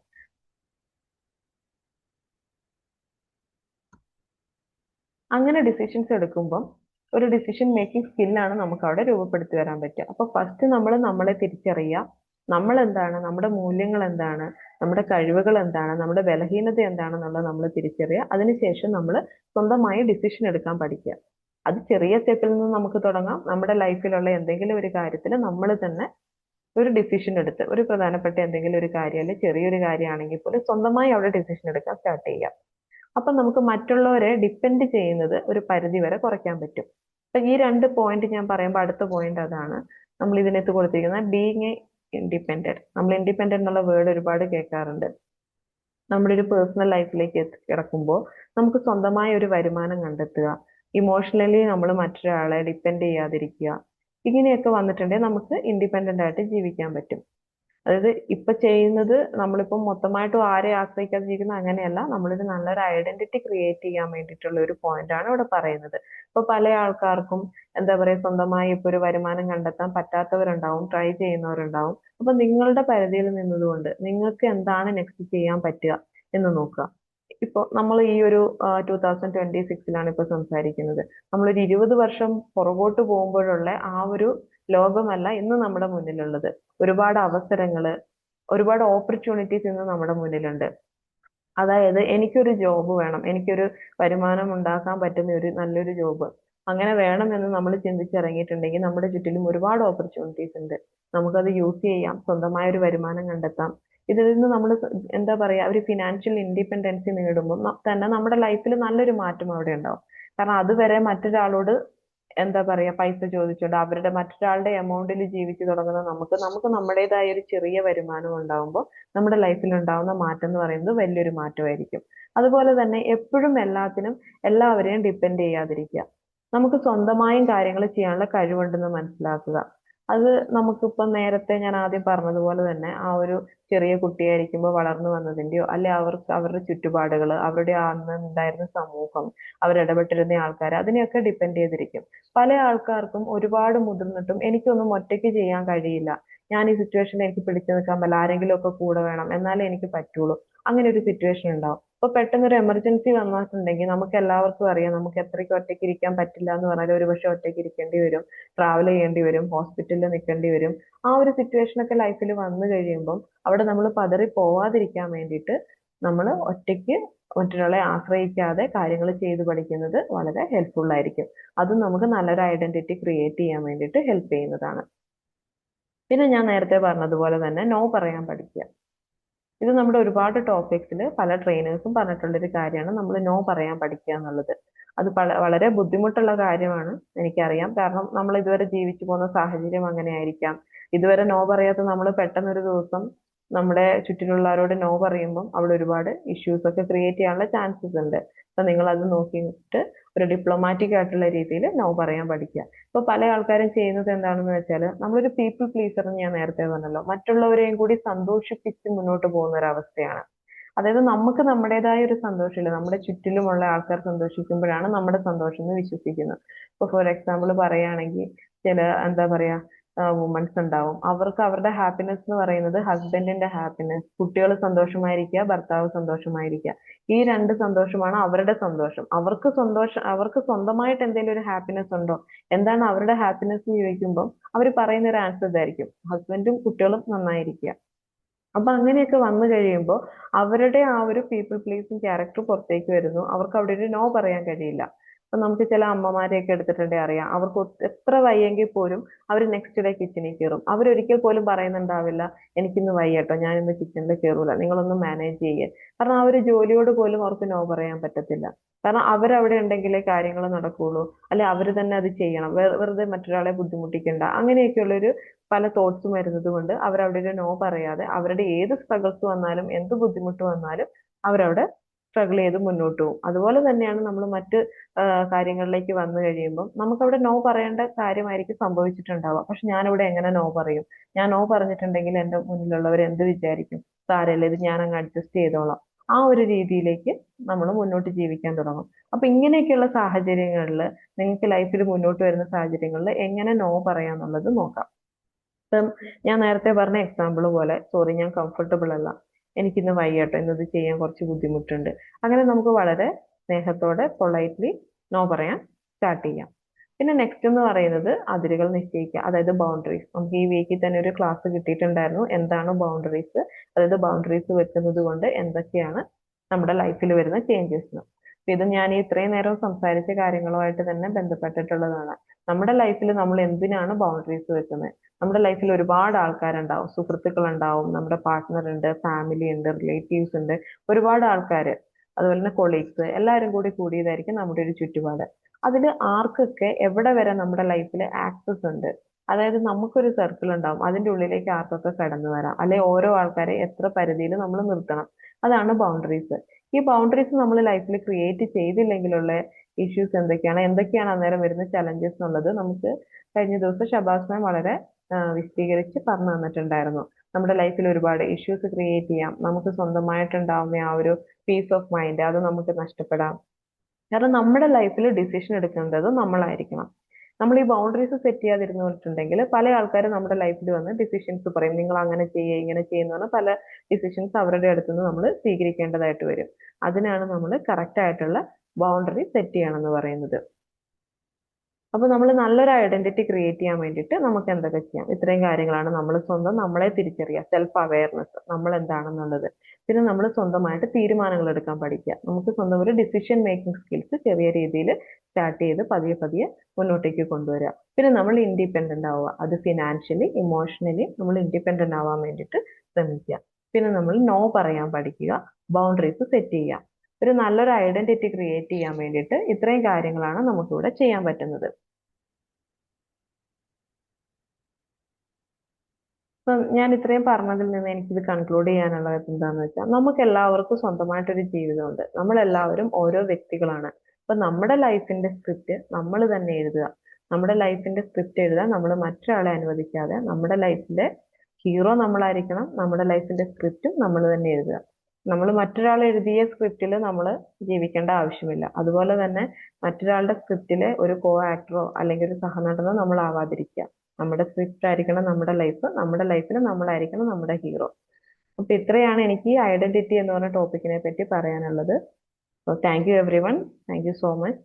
അങ്ങനെ ഡിസിഷൻസ് എടുക്കുമ്പോൾ ഒരു ഡിസിഷൻ മേക്കിംഗ് സ്കില്ലാണ് നമുക്ക് അവിടെ രൂപപ്പെടുത്തി വരാൻ പറ്റുക. അപ്പൊ ഫസ്റ്റ് നമ്മൾ നമ്മളെ തിരിച്ചറിയുക. നമ്മൾ എന്താണ്, നമ്മുടെ മൂല്യങ്ങൾ എന്താണ്, നമ്മുടെ കഴിവുകൾ എന്താണ്, നമ്മുടെ ബലഹീനത എന്താണെന്നുള്ളത് നമ്മൾ തിരിച്ചറിയുക. അതിനുശേഷം നമ്മൾ സ്വന്തമായി ഡിസിഷൻ എടുക്കാൻ പഠിക്കുക. അത് ചെറിയ സ്റ്റെപ്പിൽ നിന്ന് നമുക്ക് തുടങ്ങാം. നമ്മുടെ ലൈഫിലുള്ള എന്തെങ്കിലും ഒരു കാര്യത്തിൽ നമ്മൾ തന്നെ ഒരു ഡിസിഷൻ എടുത്ത്, ഒരു പ്രധാനപ്പെട്ട എന്തെങ്കിലും ഒരു കാര്യം അല്ലെങ്കിൽ ചെറിയൊരു കാര്യമാണെങ്കിൽ പോലും സ്വന്തമായി അവിടെ ഡിസിഷൻ എടുക്കാൻ സ്റ്റാർട്ട് ചെയ്യാം. അപ്പൊ നമുക്ക് മറ്റുള്ളവരെ ഡിപ്പെൻഡ് ചെയ്യുന്നത് ഒരു പരിധി വരെ കുറയ്ക്കാൻ പറ്റും. അപ്പൊ ഈ രണ്ട് പോയിന്റ് ഞാൻ പറയുമ്പോൾ അടുത്ത പോയിന്റ് അതാണ്. നമ്മൾ ഇതിനകത്ത് കൊടുത്തിരിക്കുന്ന ബീങ് എ ഇൻഡിപെൻഡന്റ്. നമ്മൾ ഇൻഡിപെൻഡന്റ് എന്നുള്ള വേർഡ് ഒരുപാട് കേൾക്കാറുണ്ട്. നമ്മുടെ ഒരു പേഴ്സണൽ ലൈഫിലേക്ക് കിടക്കുമ്പോൾ നമുക്ക് സ്വന്തമായ ഒരു വരുമാനം കണ്ടെത്തുക, ഇമോഷണലി നമ്മൾ മറ്റൊരാളെ ഡിപ്പെൻഡ് ചെയ്യാതിരിക്കുക, ഇങ്ങനെയൊക്കെ വന്നിട്ടുണ്ടെങ്കിൽ നമുക്ക് ഇൻഡിപെൻഡന്റ് ആയിട്ട് ജീവിക്കാൻ പറ്റും. അതായത് ഇപ്പൊ ചെയ്യുന്നത് നമ്മളിപ്പം മൊത്തമായിട്ടും ആരെ ആശ്രയിക്കാതെ ജീവിക്കുന്ന അങ്ങനെയല്ല, നമ്മളൊരു നല്ലൊരു ഐഡന്റിറ്റി ക്രിയേറ്റ് ചെയ്യാൻ വേണ്ടിയിട്ടുള്ള ഒരു പോയിന്റ് ആണ് ഇവിടെ പറയുന്നത്. ഇപ്പൊ പല ആൾക്കാർക്കും എന്താ പറയാ, സ്വന്തമായി ഇപ്പൊ ഒരു വരുമാനം കണ്ടെത്താൻ പറ്റാത്തവരുണ്ടാവും, ട്രൈ ചെയ്യുന്നവരുണ്ടാവും. അപ്പൊ നിങ്ങളുടെ പരിധിയിൽ നിന്നതുകൊണ്ട് നിങ്ങൾക്ക് എന്താണ് നെക്സ്റ്റ് ചെയ്യാൻ പറ്റുക എന്ന് നോക്കുക. ഇപ്പൊ നമ്മൾ ഈ ഒരു 2026 ഇപ്പൊ സംസാരിക്കുന്നത്. നമ്മളൊരു 20 വർഷം പുറകോട്ട് പോകുമ്പോഴുള്ള ആ ഒരു ലോകമല്ല ഇന്ന് നമ്മുടെ മുന്നിലുള്ളത്. ഒരുപാട് അവസരങ്ങള്, ഒരുപാട് ഓപ്പർച്യൂണിറ്റീസ് ഇന്ന് നമ്മുടെ മുന്നിലുണ്ട്. അതായത് എനിക്കൊരു ജോബ് വേണം, എനിക്കൊരു വരുമാനം ഉണ്ടാക്കാൻ പറ്റുന്ന ഒരു നല്ലൊരു ജോബ് അങ്ങനെ വേണമെന്ന് നമ്മൾ ചിന്തിച്ചിറങ്ങിയിട്ടുണ്ടെങ്കിൽ നമ്മുടെ ചുറ്റിലും ഒരുപാട് ഓപ്പർച്യൂണിറ്റീസ് ഉണ്ട്. നമുക്കത് യൂസ് ചെയ്യാം, സ്വന്തമായ ഒരു വരുമാനം കണ്ടെത്താം. ഇതിൽ നിന്ന് നമ്മൾ എന്താ പറയാ, ഒരു ഫിനാൻഷ്യൽ ഇൻഡിപെൻഡൻസി നേടുമ്പോൾ തന്നെ നമ്മുടെ ലൈഫിൽ നല്ലൊരു മാറ്റം അവിടെ ഉണ്ടാവും. കാരണം അതുവരെ മറ്റൊരാളോട് എന്താ പറയാ പൈസ ചോദിച്ചുകൊണ്ട് അവരുടെ മറ്റൊരാളുടെ എമൗണ്ടിൽ ജീവിച്ചു തുടങ്ങുന്ന നമുക്ക് നമ്മുടേതായ ഒരു ചെറിയ വരുമാനം ഉണ്ടാവുമ്പോൾ നമ്മുടെ ലൈഫിൽ ഉണ്ടാവുന്ന മാറ്റം എന്ന് പറയുന്നത് വലിയൊരു മാറ്റമായിരിക്കും. അതുപോലെ തന്നെ എപ്പോഴും എല്ലാത്തിനും എല്ലാവരെയും ഡിപ്പെൻഡ് ചെയ്യാതിരിക്കുക. നമുക്ക് സ്വന്തമായും കാര്യങ്ങൾ ചെയ്യാനുള്ള കഴിവുണ്ടെന്ന് മനസ്സിലാക്കുക. അത് നമുക്കിപ്പം നേരത്തെ ഞാൻ ആദ്യം പറഞ്ഞതുപോലെ തന്നെ ആ ഒരു ചെറിയ കുട്ടിയായിരിക്കുമ്പോൾ വളർന്നു വന്നതിന്റെയോ അല്ലെ അവർക്ക് അവരുടെ ചുറ്റുപാടുകൾ, അവരുടെ അന്ന് ഉണ്ടായിരുന്ന സമൂഹം, അവരിടപെട്ടിരുന്ന ആൾക്കാർ, അതിനെയൊക്കെ ഡിപ്പെൻഡ് ചെയ്തിരിക്കും. പല ആൾക്കാർക്കും ഒരുപാട് മുതിർന്നിട്ടും എനിക്കൊന്നും ഒറ്റയ്ക്ക് ചെയ്യാൻ കഴിയില്ല, ഞാൻ ഈ സിറ്റുവേഷനിൽ എനിക്ക് പിടിച്ചു നിൽക്കാൻ പറ്റില്ല, ആരെങ്കിലും ഒക്കെ കൂടെ വേണം എന്നാലേ എനിക്ക് പറ്റുള്ളൂ, അങ്ങനെ ഒരു സിറ്റുവേഷൻ ഉണ്ടാവും. അപ്പൊ പെട്ടെന്ന് ഒരു എമർജൻസി വന്നിട്ടുണ്ടെങ്കിൽ നമുക്ക് എല്ലാവർക്കും അറിയാം, നമുക്ക് എത്രയ്ക്ക് ഒറ്റയ്ക്ക് ഇരിക്കാൻ പറ്റില്ല എന്ന് പറഞ്ഞാൽ ഒരുപക്ഷെ ഒറ്റയ്ക്ക് ഇരിക്കേണ്ടി വരും, ട്രാവൽ ചെയ്യേണ്ടി വരും, ഹോസ്പിറ്റലിൽ നിൽക്കേണ്ടി വരും. ആ ഒരു സിറ്റുവേഷൻ ഒക്കെ ലൈഫിൽ വന്നു കഴിയുമ്പോൾ അവിടെ നമ്മൾ പതറി പോവാതിരിക്കാൻ വേണ്ടിയിട്ട് നമ്മൾ ഒറ്റയ്ക്ക് മറ്റൊരാളെ ആശ്രയിക്കാതെ കാര്യങ്ങൾ ചെയ്തു പഠിക്കുന്നത് വളരെ ഹെൽപ്ഫുൾ ആയിരിക്കും. അതും നമുക്ക് നല്ലൊരു ഐഡന്റിറ്റി ക്രിയേറ്റ് ചെയ്യാൻ വേണ്ടിയിട്ട് ഹെൽപ്പ് ചെയ്യുന്നതാണ്. പിന്നെ ഞാൻ നേരത്തെ പറഞ്ഞതുപോലെ തന്നെ നോ പറയാൻ പഠിക്കുക. ഇത് നമ്മുടെ ഒരുപാട് ടോപ്പിക്സിൽ പല ട്രെയിനേഴ്സും പറഞ്ഞിട്ടുള്ളൊരു കാര്യമാണ്, നമ്മൾ നോ പറയാൻ പഠിക്കുക എന്നുള്ളത്. അത് വളരെ ബുദ്ധിമുട്ടുള്ള കാര്യമാണ്, എനിക്കറിയാം. കാരണം നമ്മൾ ഇതുവരെ ജീവിച്ചു പോകുന്ന സാഹചര്യം അങ്ങനെ ആയിരിക്കാം. ഇതുവരെ നോ പറയാത്ത നമ്മൾ പെട്ടെന്ന് ഒരു ദിവസം നമ്മുടെ ചുറ്റിലുള്ളവരോട് നോ പറയുമ്പോൾ അവിടെ ഒരുപാട് ഇഷ്യൂസ് ഒക്കെ ക്രിയേറ്റ് ചെയ്യാനുള്ള ചാൻസസ് ഉണ്ട്. അപ്പൊ നിങ്ങൾ അത് നോക്കിയിട്ട് ഒരു ഡിപ്ലോമാറ്റിക് ആയിട്ടുള്ള രീതിയിൽ നോ പറയാൻ പഠിക്കുക. ഇപ്പൊ പല ആൾക്കാരും ചെയ്യുന്നത് എന്താണെന്ന് വെച്ചാൽ, നമ്മളൊരു പീപ്പിൾ പ്ലീസർ എന്ന് ഞാൻ നേരത്തെ പറഞ്ഞല്ലോ, മറ്റുള്ളവരെയും കൂടി സന്തോഷിപ്പിച്ച് മുന്നോട്ട് പോകുന്ന ഒരു അവസ്ഥയാണ്. അതായത് നമുക്ക് നമ്മുടേതായ ഒരു സന്തോഷമില്ല, നമ്മുടെ ചുറ്റിലുമുള്ള ആൾക്കാർ സന്തോഷിക്കുമ്പോഴാണ് നമ്മുടെ സന്തോഷം എന്ന് വിശ്വസിക്കുന്നത്. ഇപ്പൊ ഫോർ എക്സാമ്പിൾ പറയുകയാണെങ്കിൽ ചില എന്താ പറയാ വുമൺസ് ഉണ്ടാവും. അവർക്ക് അവരുടെ ഹാപ്പിനെസ് എന്ന് പറയുന്നത് ഹസ്ബൻഡിന്റെ ഹാപ്പിനെസ്, കുട്ടികൾ സന്തോഷമായിരിക്കുക, ഭർത്താവ് സന്തോഷമായിരിക്കുക, ഈ രണ്ട് സന്തോഷമാണ് അവരുടെ സന്തോഷം. അവർക്ക് സ്വന്തമായിട്ട് എന്തെങ്കിലും ഒരു ഹാപ്പിനെസ് ഉണ്ടോ, എന്താണ് അവരുടെ ഹാപ്പിനെസ് എന്ന് ചോദിക്കുമ്പോൾ അവർ പറയുന്ന ഒരു ആൻസർ ഇതായിരിക്കും: ഹസ്ബൻഡും കുട്ടികളും നന്നായിരിക്കുക. അപ്പൊ അങ്ങനെയൊക്കെ വന്നു കഴിയുമ്പോൾ അവരുടെ ആ ഒരു പീപ്പിൾ പ്ലീസിങ് ക്യാരക്ടർ പുറത്തേക്ക് വരുന്നു. അവർക്ക് അവിടെ ഒരു നോ പറയാൻ കഴിയില്ല. അപ്പൊ നമുക്ക് ചില അമ്മമാരെയൊക്കെ എടുത്തിട്ടുണ്ടെങ്കിൽ അറിയാം, അവർക്ക് എത്ര വയ്യെങ്കിൽ പോലും അവർ നെക്സ്റ്റ് ഡേ കിച്ചണിൽ കയറും. അവരൊരിക്കൽ പോലും പറയുന്നുണ്ടാവില്ല എനിക്കിന്ന് വയ്യട്ടോ, ഞാൻ ഇന്ന് കിച്ചണിൽ കയറൂല, നിങ്ങളൊന്ന് മാനേജ് ചെയ്യേ. കാരണം ആ ഒരു ജോലിയോട് പോലും അവർക്ക് നോ പറയാൻ പറ്റത്തില്ല. കാരണം അവരവിടെ ഉണ്ടെങ്കിലേ കാര്യങ്ങൾ നടക്കുള്ളൂ, അല്ലെ അവർ തന്നെ അത് ചെയ്യണം, വെറുതെ മറ്റൊരാളെ ബുദ്ധിമുട്ടിക്കണ്ട, അങ്ങനെയൊക്കെയുള്ളൊരു പല തോട്ട്സും വരുന്നത് കൊണ്ട് അവരവിടെ ഒരു നോ പറയാതെ അവരുടെ ഏത് സ്ട്രഗിൾസ് വന്നാലും എന്ത് ബുദ്ധിമുട്ട് വന്നാലും അവരവിടെ സ്ട്രഗിൾ ചെയ്ത് മുന്നോട്ട് പോകും. അതുപോലെ തന്നെയാണ് നമ്മൾ മറ്റ് കാര്യങ്ങളിലേക്ക് വന്നു കഴിയുമ്പോൾ നമുക്കവിടെ നോ പറയേണ്ട കാര്യമായിരിക്കും സംഭവിച്ചിട്ടുണ്ടാവുക. പക്ഷെ ഞാനിവിടെ എങ്ങനെ നോ പറയും? ഞാൻ നോ പറഞ്ഞിട്ടുണ്ടെങ്കിൽ എന്റെ മുന്നിലുള്ളവർ എന്ത് വിചാരിക്കും? സാരമില്ല, ഇത് ഞാൻ അങ്ങ് അഡ്ജസ്റ്റ് ചെയ്തോളാം. ആ ഒരു രീതിയിലേക്ക് നമ്മൾ മുന്നോട്ട് ജീവിക്കാൻ തുടങ്ങും. അപ്പൊ ഇങ്ങനെയൊക്കെയുള്ള സാഹചര്യങ്ങളിൽ, നിങ്ങൾക്ക് ലൈഫിൽ മുന്നോട്ട് വരുന്ന സാഹചര്യങ്ങളിൽ എങ്ങനെ നോ പറയാന്നുള്ളത് നോക്കാം. ഇപ്പം ഞാൻ നേരത്തെ പറഞ്ഞ എക്സാമ്പിൾ പോലെ, സോറി ഞാൻ കംഫർട്ടബിൾ അല്ല, എനിക്കിന്ന് വയ്യട്ടോ, ഇന്നത് ചെയ്യാൻ കുറച്ച് ബുദ്ധിമുട്ടുണ്ട്, അങ്ങനെ നമുക്ക് വളരെ സ്നേഹത്തോടെ പൊളൈറ്റ്ലി നോ പറയാൻ സ്റ്റാർട്ട് ചെയ്യാം. പിന്നെ നെക്സ്റ്റ് എന്ന് പറയുന്നത് അതിരുകൾ നിശ്ചയിക്കുക, അതായത് ബൗണ്ടറീസ്. നമുക്ക് ഈ വീക്കിൽ തന്നെ ഒരു ക്ലാസ് കിട്ടിയിട്ടുണ്ടായിരുന്നു, എന്താണ് ബൗണ്ടറീസ്, അതായത് ബൗണ്ടറീസ് വെക്കുന്നത് കൊണ്ട് എന്തൊക്കെയാണ് നമ്മുടെ ലൈഫിൽ വരുന്ന ചേഞ്ചസ്. ഇത് ഞാൻ ഈ ഇത്രയും നേരം സംസാരിച്ച കാര്യങ്ങളുമായിട്ട് തന്നെ ബന്ധപ്പെട്ടിട്ടുള്ളതാണ്. നമ്മുടെ ലൈഫിൽ നമ്മൾ എന്തിനാണ് ബൗണ്ടറീസ് വെക്കുന്നത്? നമ്മുടെ ലൈഫിൽ ഒരുപാട് ആൾക്കാരുണ്ടാവും, സുഹൃത്തുക്കൾ ഉണ്ടാവും, നമ്മുടെ പാർട്ട്ണർ ഉണ്ട്, ഫാമിലി ഉണ്ട്, റിലേറ്റീവ്സ് ഉണ്ട്, ഒരുപാട് ആൾക്കാർ, അതുപോലെ തന്നെ കൊളീഗ്സ്, എല്ലാവരും കൂടി കൂടിയതായിരിക്കും നമ്മുടെ ഒരു ചുറ്റുപാട്. അതിൽ ആർക്കൊക്കെ എവിടെ വരെ നമ്മുടെ ലൈഫിൽ ആക്സസ് ഉണ്ട്, അതായത് നമുക്കൊരു സർക്കിൾ ഉണ്ടാവും, അതിന്റെ ഉള്ളിലേക്ക് ആർക്കൊക്കെ കടന്നു വരാം, അല്ലെ ഓരോ ആൾക്കാരെ എത്ര പരിധിയിൽ നമ്മൾ നിർത്തണം, അതാണ് ബൗണ്ടറീസ്. ഈ ബൗണ്ടറീസ് നമ്മൾ ലൈഫിൽ ക്രിയേറ്റ് ചെയ്തില്ലെങ്കിലുള്ള ഇഷ്യൂസ് എന്തൊക്കെയാണ് അന്നേരം വരുന്ന ചലഞ്ചസ് എന്നുള്ളത് നമുക്ക് കഴിഞ്ഞ ദിവസം ഷബാസ് മാം വളരെ വിശദീകരിച്ച് പറഞ്ഞു തന്നിട്ടുണ്ടായിരുന്നു. നമ്മുടെ ലൈഫിൽ ഒരുപാട് ഇഷ്യൂസ് ക്രിയേറ്റ് ചെയ്യാം, നമുക്ക് സ്വന്തമായിട്ടുണ്ടാവുന്ന ആ ഒരു പീസ് ഓഫ് മൈൻഡ് അത് നമുക്ക് നഷ്ടപ്പെടാം. കാരണം നമ്മുടെ ലൈഫിൽ ഡിസിഷൻ എടുക്കേണ്ടത് നമ്മളായിരിക്കണം. നമ്മൾ ഈ ബൗണ്ടറീസ് സെറ്റ് ചെയ്യാതിരുന്നിട്ടുണ്ടെങ്കിൽ പല ആൾക്കാരും നമ്മുടെ ലൈഫിൽ വന്ന് ഡിസിഷൻസ് പറയും, നിങ്ങൾ അങ്ങനെ ചെയ്യുക ഇങ്ങനെ ചെയ്യുന്ന പല ഡിസിഷൻസ് അവരുടെ അടുത്തുനിന്ന് നമ്മൾ സ്വീകരിക്കേണ്ടതായിട്ട് വരും. അതിനാണ് നമ്മൾ കറക്റ്റ് ആയിട്ടുള്ള ബൗണ്ടറി സെറ്റ് ചെയ്യണം എന്ന് പറയുന്നത്. അപ്പൊ നമ്മൾ നല്ലൊരു ഐഡന്റിറ്റി ക്രിയേറ്റ് ചെയ്യാൻ വേണ്ടിയിട്ട് നമുക്ക് എന്തൊക്കെ ചെയ്യാം? ഇത്രയും കാര്യങ്ങളാണ്. നമ്മൾ സ്വന്തം നമ്മളെ തിരിച്ചറിയുക, സെൽഫ് അവയർനെസ്, നമ്മൾ എന്താണെന്നുള്ളത്. പിന്നെ നമ്മൾ സ്വന്തമായിട്ട് തീരുമാനങ്ങൾ എടുക്കാൻ പഠിക്കുക. നമുക്ക് സ്വന്തം ഒരു ഡിസിഷൻ മേക്കിംഗ് സ്കിൽസ് ചെറിയ രീതിയിൽ സ്റ്റാർട്ട് ചെയ്ത് പതിയെ പതിയെ മുന്നോട്ടേക്ക് കൊണ്ടുവരിക. പിന്നെ നമ്മൾ ഇൻഡിപെൻഡന്റ് ആവുക, അത് ഫിനാൻഷ്യലി ഇമോഷണലി നമ്മൾ ഇൻഡിപെൻഡന്റ് ആവാൻ വേണ്ടിയിട്ട് ശ്രമിക്കുക. പിന്നെ നമ്മൾ നോ പറയാൻ പഠിക്കുക, ബൗണ്ടറീസ് സെറ്റ് ചെയ്യുക. ഒരു നല്ലൊരു ഐഡന്റിറ്റി ക്രിയേറ്റ് ചെയ്യാൻ വേണ്ടിയിട്ട് ഇത്രയും കാര്യങ്ങളാണ് നമുക്കിവിടെ ചെയ്യാൻ പറ്റുന്നത്. ഇപ്പം ഞാൻ ഇത്രയും പറഞ്ഞതിൽ നിന്ന് എനിക്കിത് കൺക്ലൂഡ് ചെയ്യാനുള്ളത് എന്താണെന്ന് വെച്ചാൽ, നമുക്ക് എല്ലാവർക്കും സ്വന്തമായിട്ടൊരു ജീവിതമുണ്ട്. നമ്മളെല്ലാവരും ഓരോ വ്യക്തികളാണ്. അപ്പൊ നമ്മുടെ ലൈഫിന്റെ സ്ക്രിപ്റ്റ് നമ്മൾ തന്നെ എഴുതുക. നമ്മുടെ ലൈഫിന്റെ സ്ക്രിപ്റ്റ് എഴുതാൻ നമ്മൾ മറ്റൊരാളെ അനുവദിക്കാതെ നമ്മുടെ ലൈഫിന്റെ ഹീറോ നമ്മളായിരിക്കണം. നമ്മുടെ ലൈഫിന്റെ സ്ക്രിപ്റ്റും നമ്മൾ തന്നെ എഴുതുക. നമ്മൾ മറ്റൊരാൾ എഴുതിയ സ്ക്രിപ്റ്റിൽ നമ്മൾ ജീവിക്കേണ്ട ആവശ്യമില്ല. അതുപോലെ തന്നെ മറ്റൊരാളുടെ സ്ക്രിപ്റ്റിലെ ഒരു കോ ആക്ടറോ അല്ലെങ്കിൽ ഒരു സഹനടനോ നമ്മൾ ആവാതിരിക്കുക. നമ്മുടെ സ്ക്രിപ്റ്റ് ആയിരിക്കണം നമ്മുടെ ലൈഫ്, നമ്മുടെ ലൈഫിൽ നമ്മളായിരിക്കണം നമ്മുടെ ഹീറോ. അപ്പൊ ഇത്രയാണ് എനിക്ക് ഈ ഐഡന്റിറ്റി എന്ന് പറഞ്ഞ ടോപ്പിക്കിനെ പറ്റി പറയാനുള്ളത്. Thank you every one, thank you so much.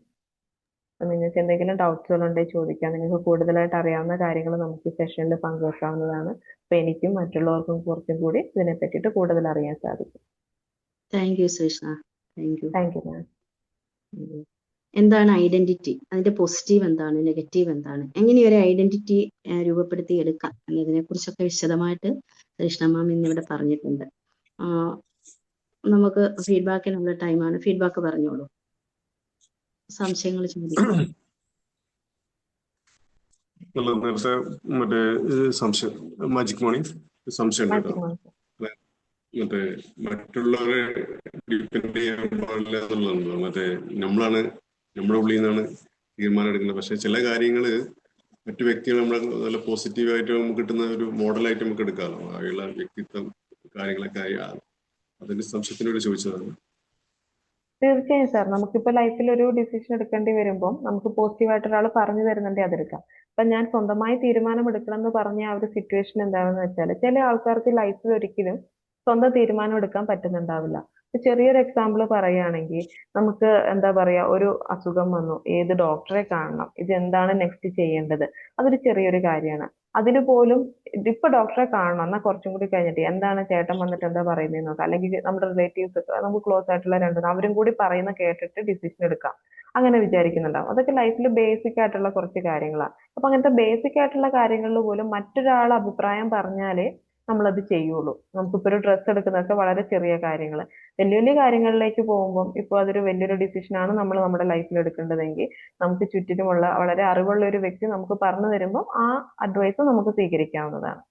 നിങ്ങൾക്ക് എന്തെങ്കിലും ഡൗട്ട്സുകൾ ഉണ്ടെങ്കിൽ ചോദിക്കാം. നിങ്ങൾക്ക് കൂടുതലായിട്ട് അറിയാവുന്ന കാര്യങ്ങൾ നമുക്ക് ഈ സെഷനിൽ പങ്കുവെക്കാവുന്നതാണ്. അപ്പൊ എനിക്കും മറ്റുള്ളവർക്കും കുറച്ചും കൂടി ഇതിനെ പറ്റിയിട്ട് കൂടുതൽ അറിയാൻ സാധിക്കും. Thank you Sreeshna. Thank you. Thank you ma'am. എന്താണ് ഐഡന്റിറ്റി, അതിന്റെ പോസിറ്റീവ് എന്താണ്, നെഗറ്റീവ് എന്താണ്, എങ്ങനെ ഒരു ഐഡന്റിറ്റി രൂപപ്പെടുത്തി എടുക്കാം എന്നതിനെ കുറിച്ചൊക്കെ വിശദമായിട്ട് കൃഷ്ണ മാം ഇന്നിവിടെ പറഞ്ഞിട്ടുണ്ട്. നമുക്ക് ഫീഡ്ബാക്കിനുള്ള ടൈമാണ്. ഫീഡ്ബാക്ക് പറഞ്ഞോളൂ, സംശയങ്ങൾ ചോദിക്കാം. നേരത്തെ മറ്റേ സംശയം മാജിക് മോർണിംഗ് സംശയം കേട്ടോ, മറ്റേ മറ്റുള്ളവരെ ഡിപ്പെൻഡ് ചെയ്യാൻ പാടില്ല എന്നുള്ളതാണ്. മറ്റേ നമ്മളാണ് നമ്മുടെ ഉള്ളിൽ നിന്നാണ് തീരുമാനം എടുക്കുന്നത്. പക്ഷെ ചില കാര്യങ്ങള് മറ്റു വ്യക്തികൾ നമ്മളെ നല്ല പോസിറ്റീവായിട്ട് നമുക്ക് കിട്ടുന്ന ഒരു മോഡലായിട്ട് നമുക്ക് എടുക്കാമല്ലോ. ആയുള്ള വ്യക്തിത്വം കാര്യങ്ങളൊക്കെ അതിന്റെ സംശയത്തിനോട് ചോദിച്ചതാണ്. തീർച്ചയായും സാർ. നമുക്കിപ്പോ ലൈഫിൽ ഒരു ഡിസിഷൻ എടുക്കേണ്ടി വരുമ്പോൾ നമുക്ക് പോസിറ്റീവായിട്ട് ഒരാൾ പറഞ്ഞു തരുന്നുണ്ടെങ്കിൽ അതെടുക്കാം. അപ്പൊ ഞാൻ സ്വന്തമായി തീരുമാനം എടുക്കണം എന്ന് പറഞ്ഞ ആ ഒരു സിറ്റുവേഷൻ എന്താണെന്ന് വെച്ചാൽ, ചില ആൾക്കാർക്ക് ലൈഫിൽ ഒരിക്കലും സ്വന്തം തീരുമാനം എടുക്കാൻ പറ്റുന്നുണ്ടാവില്ല. ഇപ്പൊ ചെറിയൊരു എക്സാമ്പിൾ പറയുകയാണെങ്കിൽ, നമുക്ക് എന്താ പറയാ, ഒരു അസുഖം വന്നു, ഏത് ഡോക്ടറെ കാണണം, ഇത് എന്താണ് നെക്സ്റ്റ് ചെയ്യേണ്ടത്, അതൊരു ചെറിയൊരു കാര്യമാണ്. അതിന് പോലും ഇതിപ്പോ ഡോക്ടറെ കാണണം, എന്നാ കുറച്ചും കൂടി കഴിഞ്ഞിട്ട് എന്താണ് ചേട്ടൻ വന്നിട്ട് എന്താ പറയുന്നത് നോക്കാം, അല്ലെങ്കിൽ നമ്മുടെ റിലേറ്റീവ്സ്, നമുക്ക് ക്ലോസ് ആയിട്ടുള്ള രണ്ടും, അവരും കൂടി പറയുന്ന കേട്ടിട്ട് ഡിസിഷൻ എടുക്കാം, അങ്ങനെ വിചാരിക്കുന്നുണ്ടാവും. അതൊക്കെ ലൈഫിൽ ബേസിക് ആയിട്ടുള്ള കുറച്ച് കാര്യങ്ങളാണ്. അപ്പൊ അങ്ങനത്തെ ബേസിക് ആയിട്ടുള്ള കാര്യങ്ങളിൽ പോലും മറ്റൊരാൾ അഭിപ്രായം പറഞ്ഞാലേ നമ്മളത് ചെയ്യുള്ളൂ. നമുക്കിപ്പോ ഒരു ഡ്രസ്സ് എടുക്കുന്നതൊക്കെ വളരെ ചെറിയ കാര്യങ്ങൾ. വലിയ വലിയ കാര്യങ്ങളിലേക്ക് പോകുമ്പോൾ, ഇപ്പോൾ അതൊരു വലിയൊരു ഡിസിഷൻ ആണ് നമ്മൾ നമ്മുടെ ലൈഫിൽ എടുക്കേണ്ടതെങ്കിൽ, നമുക്ക് ചുറ്റിലുമുള്ള വളരെ അറിവുള്ള ഒരു വ്യക്തി നമുക്ക് പറഞ്ഞു തരുമ്പോൾ ആ അഡ്വൈസ് നമുക്ക് സ്വീകരിക്കാവുന്നതാണ്.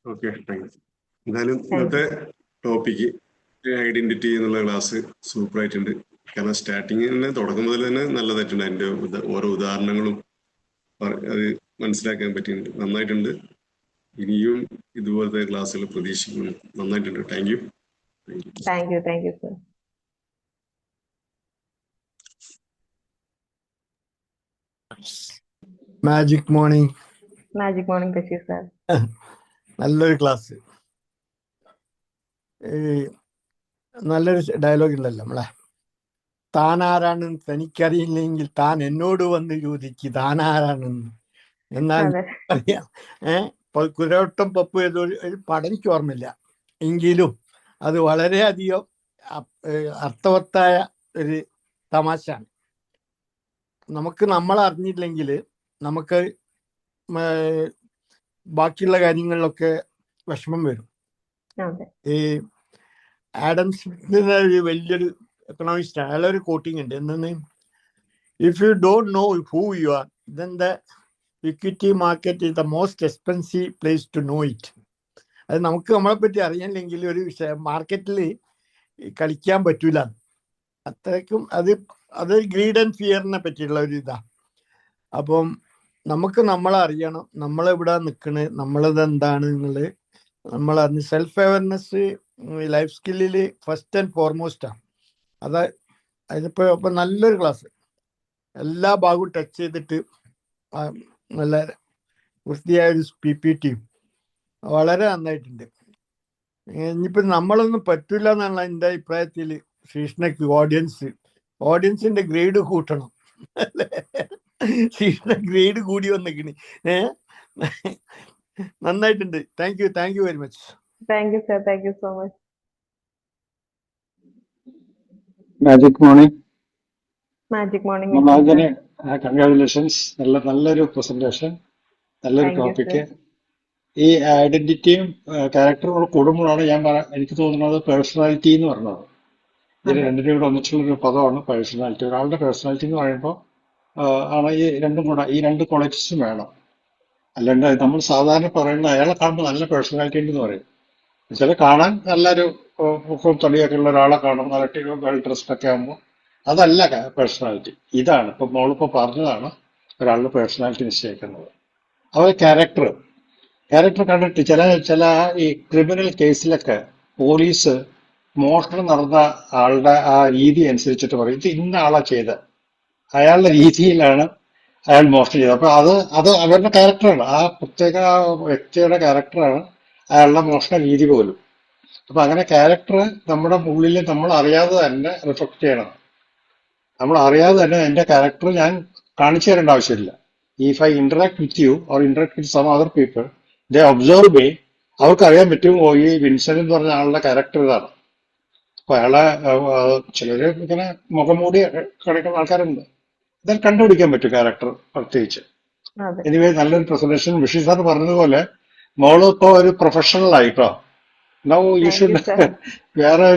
Okay, thank you. എന്തായാലും താങ്ക് യു. ഇന്നത്തെ ടോപ്പിക്ക് ഐഡന്റിറ്റി എന്നുള്ള ക്ലാസ് സൂപ്പർ ആയിട്ടുണ്ട്. കാരണം സ്റ്റാർട്ടിങ് തന്നെ, തുടക്കം മുതൽ തന്നെ നല്ലതായിട്ടുണ്ട്. അതിന്റെ ഓരോ ഉദാഹരണങ്ങളും അത് മനസ്സിലാക്കാൻ പറ്റിയിട്ടുണ്ട്, നന്നായിട്ടുണ്ട്. ഇനിയും ഇതുപോലത്തെ ക്ലാസ്സുകൾ പ്രതീക്ഷിക്കുന്നു. നന്നായിട്ടുണ്ട്. Thank you. Thank you. Thank you sir. Magic morning. Magic morning Basheer sir. നല്ലൊരു ക്ലാസ്. നല്ലൊരു ഡയലോഗ് ഉണ്ടല്ലോ നമ്മളെ, താനാരാണെന്ന് തനിക്കറിയില്ലെങ്കിൽ താൻ എന്നോട് വന്ന് ചോദിക്ക് താനാരാണെന്ന്. എന്നാൽ അതെ. അറിയാം. കുതിരവട്ടം പപ്പു ഏതൊരു പടം എനിക്ക് ഓർമ്മയില്ല, എങ്കിലും അത് വളരെയധികം അർത്ഥവത്തായ ഒരു തമാശയാണ്. നമുക്ക് നമ്മളറിഞ്ഞില്ലെങ്കിൽ നമുക്ക് ബാക്കിയുള്ള കാര്യങ്ങളിലൊക്കെ വിഷമം വരും. അതെ. ഈ ആഡം സ്മിത്തിന്റെ ഒരു വലിയൊരു എക്കണോമിസ്റ്റ്, അയാളൊരു കോട്ടിങ് ഉണ്ട്, എന്തെന്ന്, if you don't know who you are then the equity market is the most expensive place to know it. അത് നമുക്ക് നമ്മളെ പറ്റി അറിയാനില്ലെങ്കിൽ ഒരു മാർക്കറ്റിൽ കളിക്കാൻ പറ്റൂല. അത്രയ്ക്കും അത് ഗ്രീഡ് ആൻഡ് ഫിയറിനെ പറ്റിയുള്ള ഒരു ഇതാ. അപ്പം നമുക്ക് നമ്മളെ അറിയണം, നമ്മളെവിടെ നിൽക്കണേ, നമ്മളത് എന്താണ് എന്നുള്ളത് നമ്മളറിഞ്ഞ് സെൽഫ് അവയർനെസ് ലൈഫ് സ്കില്ലിൽ ഫസ്റ്റ് ആൻഡ് ഫോർമോസ്റ്റാണ്. അതിനിപ്പോൾ അപ്പം നല്ലൊരു ക്ലാസ്, എല്ലാ ഭാഗവും ടച്ച് ചെയ്തിട്ട് നല്ല വൃത്തിയായൊരു PPT വളരെ നന്നായിട്ടുണ്ട്. ഇനിയിപ്പോൾ നമ്മളൊന്നും പറ്റില്ല എന്നുള്ള എൻ്റെ അഭിപ്രായത്തിൽ ശ്രീഷ്ണയ്ക്ക് ഓഡിയൻസിന്റെ ഗ്രേഡ് കൂട്ടണം അല്ലേ? ശ്രീഷ്ണ ഗ്രേഡ് കൂടി വന്നിക്കണി. നന്നായിട്ടുണ്ട്. Thank you very much. Thank you sir. Thank you so much. Magic morning. Magic morning. നന്നായി. കൺഗ്രാജുലേഷൻസ്. നല്ലൊരു പ്രസന്റേഷൻ, നല്ലൊരു താങ്ക് യു ടോപ്പിക്ക്. സർ. ഈ ഐഡന്റിറ്റിയും ക്യാരക്ടറും കൂടുമ്പോഴാണ് എനിക്ക് തോന്നുന്നത് പേഴ്സണാലിറ്റി എന്ന് പറഞ്ഞത്. ഇതിന് അതെ. രണ്ടിനും കൂടെ ഒന്നിച്ചുള്ളൊരു പദമാണ് പേഴ്സണാലിറ്റി. ഒരാളുടെ പേഴ്സണാലിറ്റി എന്ന് പറയുമ്പോൾ ആണ് ഈ രണ്ട് ക്വാളിറ്റീസും വേണം. അല്ലാണ്ട് നമ്മൾ സാധാരണ പറയുന്ന അയാളെ കാണുമ്പോൾ നല്ല പേഴ്സണാലിറ്റി ഉണ്ടെന്ന് പറയും. ചില കാണാൻ നല്ലൊരു പൊക്കവും തടിയൊക്കെ ഉള്ള ഒരാളെ കാണും, നല്ല വെൽ ഡ്രസ്ഡ് ഒക്കെ ആകുമ്പോൾ അതല്ല പേഴ്സണാലിറ്റി. ഇതാണ് ഇപ്പൊ മോളിപ്പോ പറഞ്ഞതാണ് ഒരാളുടെ പേഴ്സണാലിറ്റി നിശ്ചയിക്കുന്നത്. അതുപോലെ ക്യാരക്ടർ കണ്ടിട്ട് ചില ഈ ക്രിമിനൽ കേസിലൊക്കെ പോലീസ് മോഷണം നടന്ന ആളുടെ ആ രീതി അനുസരിച്ചിട്ട് പറയും ഇത് ഇന്ന ആളാ ചെയ്ത്, അയാളുടെ രീതിയിലാണ് അയാൾ മോഷണം ചെയ്തത്. അപ്പൊ അത് അവരുടെ ക്യാരക്ടറാണ്, ആ പ്രത്യേക വ്യക്തിയുടെ ക്യാരക്ടറാണ് അയാളുടെ മോഷണ രീതി പോലും. അപ്പൊ അങ്ങനെ ക്യാരക്ടർ നമ്മുടെ ഉള്ളിൽ നമ്മൾ അറിയാതെ തന്നെ റിഫ്ലക്ട് ചെയ്യണം. നമ്മൾ അറിയാതെ തന്നെ എന്റെ ക്യാരക്ടർ ഞാൻ കാണിച്ചു തരേണ്ട ആവശ്യമില്ല. If I interact with you or interact with some other people, they observe me, അവർക്ക് അറിയാൻ പറ്റും ഓ ഈ വിൻസെന്റ് എന്ന് പറഞ്ഞ ആളുടെ ക്യാരക്ടർ ഇതാണ്. അപ്പൊ അയാളെ ചിലര് ഇങ്ങനെ മുഖംമൂടി കാണിക്കുന്ന ആൾക്കാരുണ്ട്, ഇതെല്ലാം കണ്ടുപിടിക്കാൻ പറ്റും ക്യാരക്ടർ പ്രത്യേകിച്ച്. അതെ. എനിവേ നല്ലൊരു പ്രസന്റേഷൻ. വിഷി സാർ പറഞ്ഞതുപോലെ മോള് ഇപ്പൊ ഒരു പ്രൊഫഷണൽ ആയിട്ടോ, now you thank you should sir. വേറെ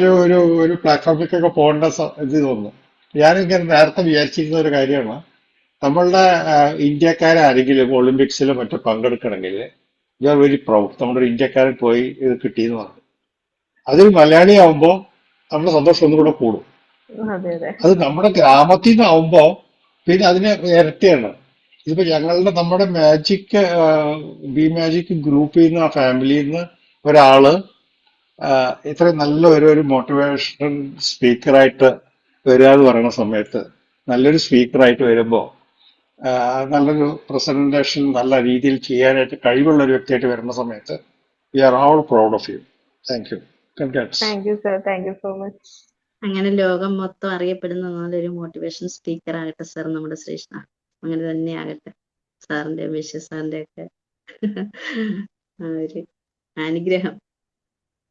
ഒരു പ്ലാറ്റ്ഫോമിലേക്കൊക്കെ പോകേണ്ട ഇത് തോന്നുന്നു. ഞാനിങ്ങനെ നേരത്തെ വിചാരിച്ചിരുന്ന ഒരു കാര്യമാണ്, നമ്മളുടെ ഇന്ത്യക്കാരാരെങ്കിലും ഒളിമ്പിക്സിലോ മറ്റോ പങ്കെടുക്കണമെങ്കിൽ യു ആർ വെരി പ്രൗഡ്, നമ്മുടെ ഒരു ഇന്ത്യക്കാരൻ പോയി ഇത് കിട്ടിയെന്ന് പറഞ്ഞു. അതിൽ മലയാളി ആവുമ്പോൾ നമ്മുടെ സന്തോഷം ഒന്നും കൂടെ കൂടും. അതെ. അതെ. അത് നമ്മുടെ ഗ്രാമത്തിൽ നിന്നാവുമ്പോ പിന്നെ അതിന് ഇരട്ടിയാണ്. ഇതിപ്പോ നമ്മുടെ മാജിക് ഗ്രൂപ്പിൽ നിന്ന്, ആ ഫാമിലിയിൽ നിന്ന് ഒരാള് ഇത്രയും നല്ല ഒരു മോട്ടിവേഷൻ സ്പീക്കറായിട്ട് വരിക എന്ന് പറയുന്ന സമയത്ത്, നല്ലൊരു സ്പീക്കറായിട്ട് വരുമ്പോൾ നല്ലൊരു പ്രസന്റേഷൻ നല്ല രീതിയിൽ ചെയ്യാനായിട്ട് കഴിവുള്ള ഒരു വ്യക്തിയായിട്ട് വരുന്ന സമയത്ത് we are all proud of you. Thank you. Congrats. Thank you sir, thank you so much. അങ്ങനെ ലോകം മൊത്തം അറിയപ്പെടുന്ന നല്ലൊരു മോട്ടിവേഷൻ സ്പീക്കർ ആകട്ടെ സാർ നമ്മുടെ ശ്രീകൃഷ്ണ. അങ്ങനെ തന്നെ ആകട്ടെ. സാറിന്റെ വിശ്വ സാറിന്റെ ഒക്കെ ഒരു അനുഗ്രഹം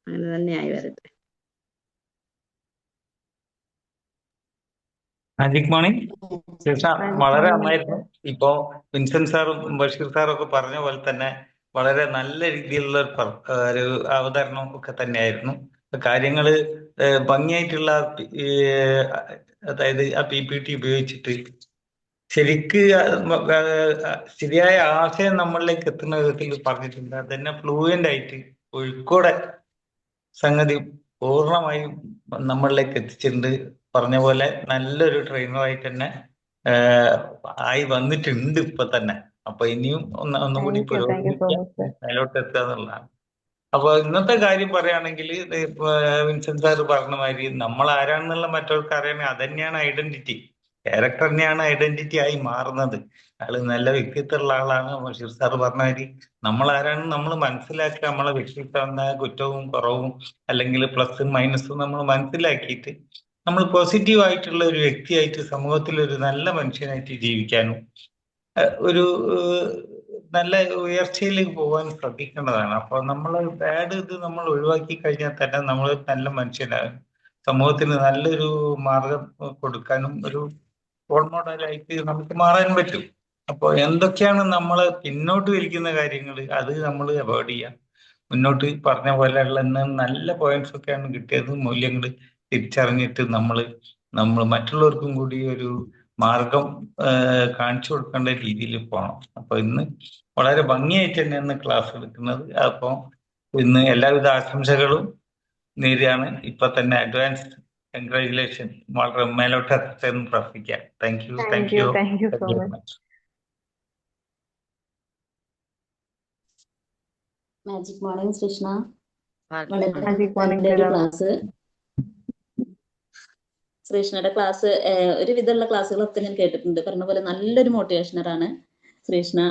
അങ്ങനെ തന്നെ ആയി വരട്ടെ. മാജിക് മോർണിംഗ് ശേഷ Magic വളരെ morning, നന്നായിരുന്നു. ഇപ്പോ വിൻസെന്റ് സാറും ബഷീർ സാറും ഒക്കെ പറഞ്ഞ പോലെ തന്നെ വളരെ നല്ല രീതിയിലുള്ള ഒരു അവതരണം ഒക്കെ തന്നെയായിരുന്നു. കാര്യങ്ങള് ഭംഗിയായിട്ടുള്ള അതായത് ആ PPT ഉപയോഗിച്ചിട്ട് ശരിക്ക് ശരിയായ ആശയം നമ്മളിലേക്ക് എത്തുന്ന വിധത്തിൽ പറഞ്ഞിട്ടുണ്ട്. അതന്നെ ഫ്ലൂവന്റ് ആയിട്ട് ഒഴുക്കോടെ സംഗതി പൂർണ്ണമായും നമ്മളിലേക്ക് എത്തിച്ചിട്ടുണ്ട്. പറഞ്ഞ പോലെ നല്ലൊരു ട്രെയിനറായിട്ട് തന്നെ ആയി വന്നിട്ടുണ്ട് ഇപ്പൊ തന്നെ. അപ്പൊ ഇനിയും ഒന്നുകൂടി താങ്ക് യു സോ പുരോഗമിക്കുക, മച്ച് സർ. മേലോട്ട് എത്തുക എന്നുള്ളതാണ്. അപ്പൊ ഇന്നത്തെ കാര്യം പറയുകയാണെങ്കിൽ വിൻസെന്റ് സാർ പറഞ്ഞ മാതിരി നമ്മൾ ആരാണെന്നുള്ള മറ്റവർക്ക് അറിയണേ അതന്നെയാണ് ഐഡന്റിറ്റി. ക്യാരക്ടർ തന്നെയാണ് ഐഡന്റിറ്റി ആയി മാറുന്നത്. അയാള് നല്ല വ്യക്തിത്വമുള്ള ആളാണ്. ബഷീർ സാർ പറഞ്ഞ മാതിരി നമ്മൾ ആരാണെന്ന് നമ്മൾ മനസ്സിലാക്കുക, നമ്മളെ വ്യക്തിത്വം കുറ്റവും കുറവും അല്ലെങ്കിൽ പ്ലസും മൈനസും നമ്മൾ മനസ്സിലാക്കിയിട്ട് നമ്മൾ പോസിറ്റീവ് ആയിട്ടുള്ള ഒരു വ്യക്തിയായിട്ട് സമൂഹത്തിൽ ഒരു നല്ല മനുഷ്യനായിട്ട് ജീവിക്കാനും ഒരു നല്ല ഉയർച്ചയിലേക്ക് പോകാൻ ശ്രദ്ധിക്കേണ്ടതാണ്. അപ്പൊ നമ്മൾ ബാഡ് ഇത് നമ്മൾ ഒഴിവാക്കി കഴിഞ്ഞാൽ തന്നെ നമ്മൾ നല്ല മനുഷ്യനാകും. സമൂഹത്തിന് നല്ലൊരു മാർഗം കൊടുക്കാനും ഒരു റോൾ മോഡലായിട്ട് നമുക്ക് മാറാൻ പറ്റും. അപ്പോൾ എന്തൊക്കെയാണ് നമ്മളെ പിന്നോട്ട് വലിക്കുന്ന കാര്യങ്ങൾ അത് നമ്മൾ അവോയ്ഡ് ചെയ്യാം. മുന്നോട്ട് പറഞ്ഞ പോലെയുള്ള നല്ല പോയിന്റ്സ് ഒക്കെയാണ് കിട്ടിയത്. മൂല്യങ്ങൾ തിരിച്ചറിഞ്ഞിട്ട് നമ്മൾ മറ്റുള്ളവർക്കും കൂടി ഒരു മാർഗം കാണിച്ചു കൊടുക്കേണ്ട രീതിയിൽ പോകണം. അപ്പൊ ഇന്ന് വളരെ ഭംഗിയായിട്ട് തന്നെയാണ് ക്ലാസ് എടുക്കുന്നത്. അപ്പൊ ഇന്ന് എല്ലാവിധ ആശംസകളും നേരെയാണ്. ഇപ്പൊ തന്നെ അഡ്വാൻസ് കൺഗ്രാജുലേഷൻ. വളരെ മേലോട്ട് എത്തട്ടെന്ന് പ്രാർത്ഥിക്കാം. Thank you thank you so very much. Much. Magic morning Krishna. വളരെ മാജിക് മോർണിംഗ് നല്ലൊരു സർ. ക്ലാസ്. ശ്രീകൃഷ്ണയുടെ ക്ലാസ് ഒരുവിധമുള്ള ക്ലാസ്സുകളൊക്കെ ഞാൻ കേട്ടിട്ടുണ്ട്. പറഞ്ഞ പോലെ നല്ലൊരു മോട്ടിവേഷണറാണ് ശ്രീകൃഷ്ണ.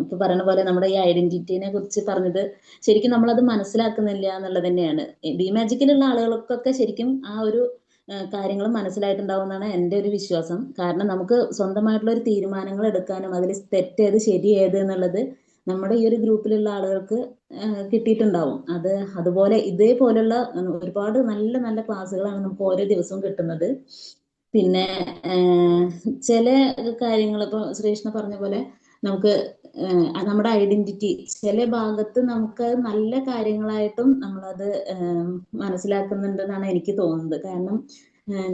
ഇപ്പൊ പറഞ്ഞ പോലെ നമ്മുടെ ഈ ഐഡന്റിറ്റിനെ കുറിച്ച് പറഞ്ഞത് ശരിക്കും നമ്മളത് മനസ്സിലാക്കുന്നില്ല എന്നുള്ളത് തന്നെയാണ്. ബി മാജിക്കിലുള്ള ആളുകൾക്കൊക്കെ ശരിക്കും ആ ഒരു കാര്യങ്ങൾ മനസ്സിലായിട്ടുണ്ടാവും എന്നാണ് എൻ്റെ ഒരു വിശ്വാസം. കാരണം നമുക്ക് സ്വന്തമായിട്ടുള്ള ഒരു തീരുമാനങ്ങൾ എടുക്കാനും അതിൽ തെറ്റേത് ശരി ഏത് എന്നുള്ളത് നമ്മുടെ ഈ ഒരു ഗ്രൂപ്പിലുള്ള ആളുകൾക്ക് കിട്ടിയിട്ടുണ്ടാവും. അതുപോലെ ഇതേപോലുള്ള ഒരുപാട് നല്ല നല്ല ക്ലാസ്സുകളാണ് നമുക്ക് ഓരോ ദിവസവും കിട്ടുന്നത്. പിന്നെ ചില കാര്യങ്ങൾ ഇപ്പൊ ശ്രീകൃഷ്ണ പറഞ്ഞ പോലെ നമുക്ക് നമ്മുടെ ഐഡന്റിറ്റി ചില ഭാഗത്ത് നമുക്ക് നല്ല കാര്യങ്ങളായിട്ടും നമ്മളത് മനസ്സിലാക്കുന്നുണ്ടെന്നാണ് എനിക്ക് തോന്നുന്നത്. കാരണം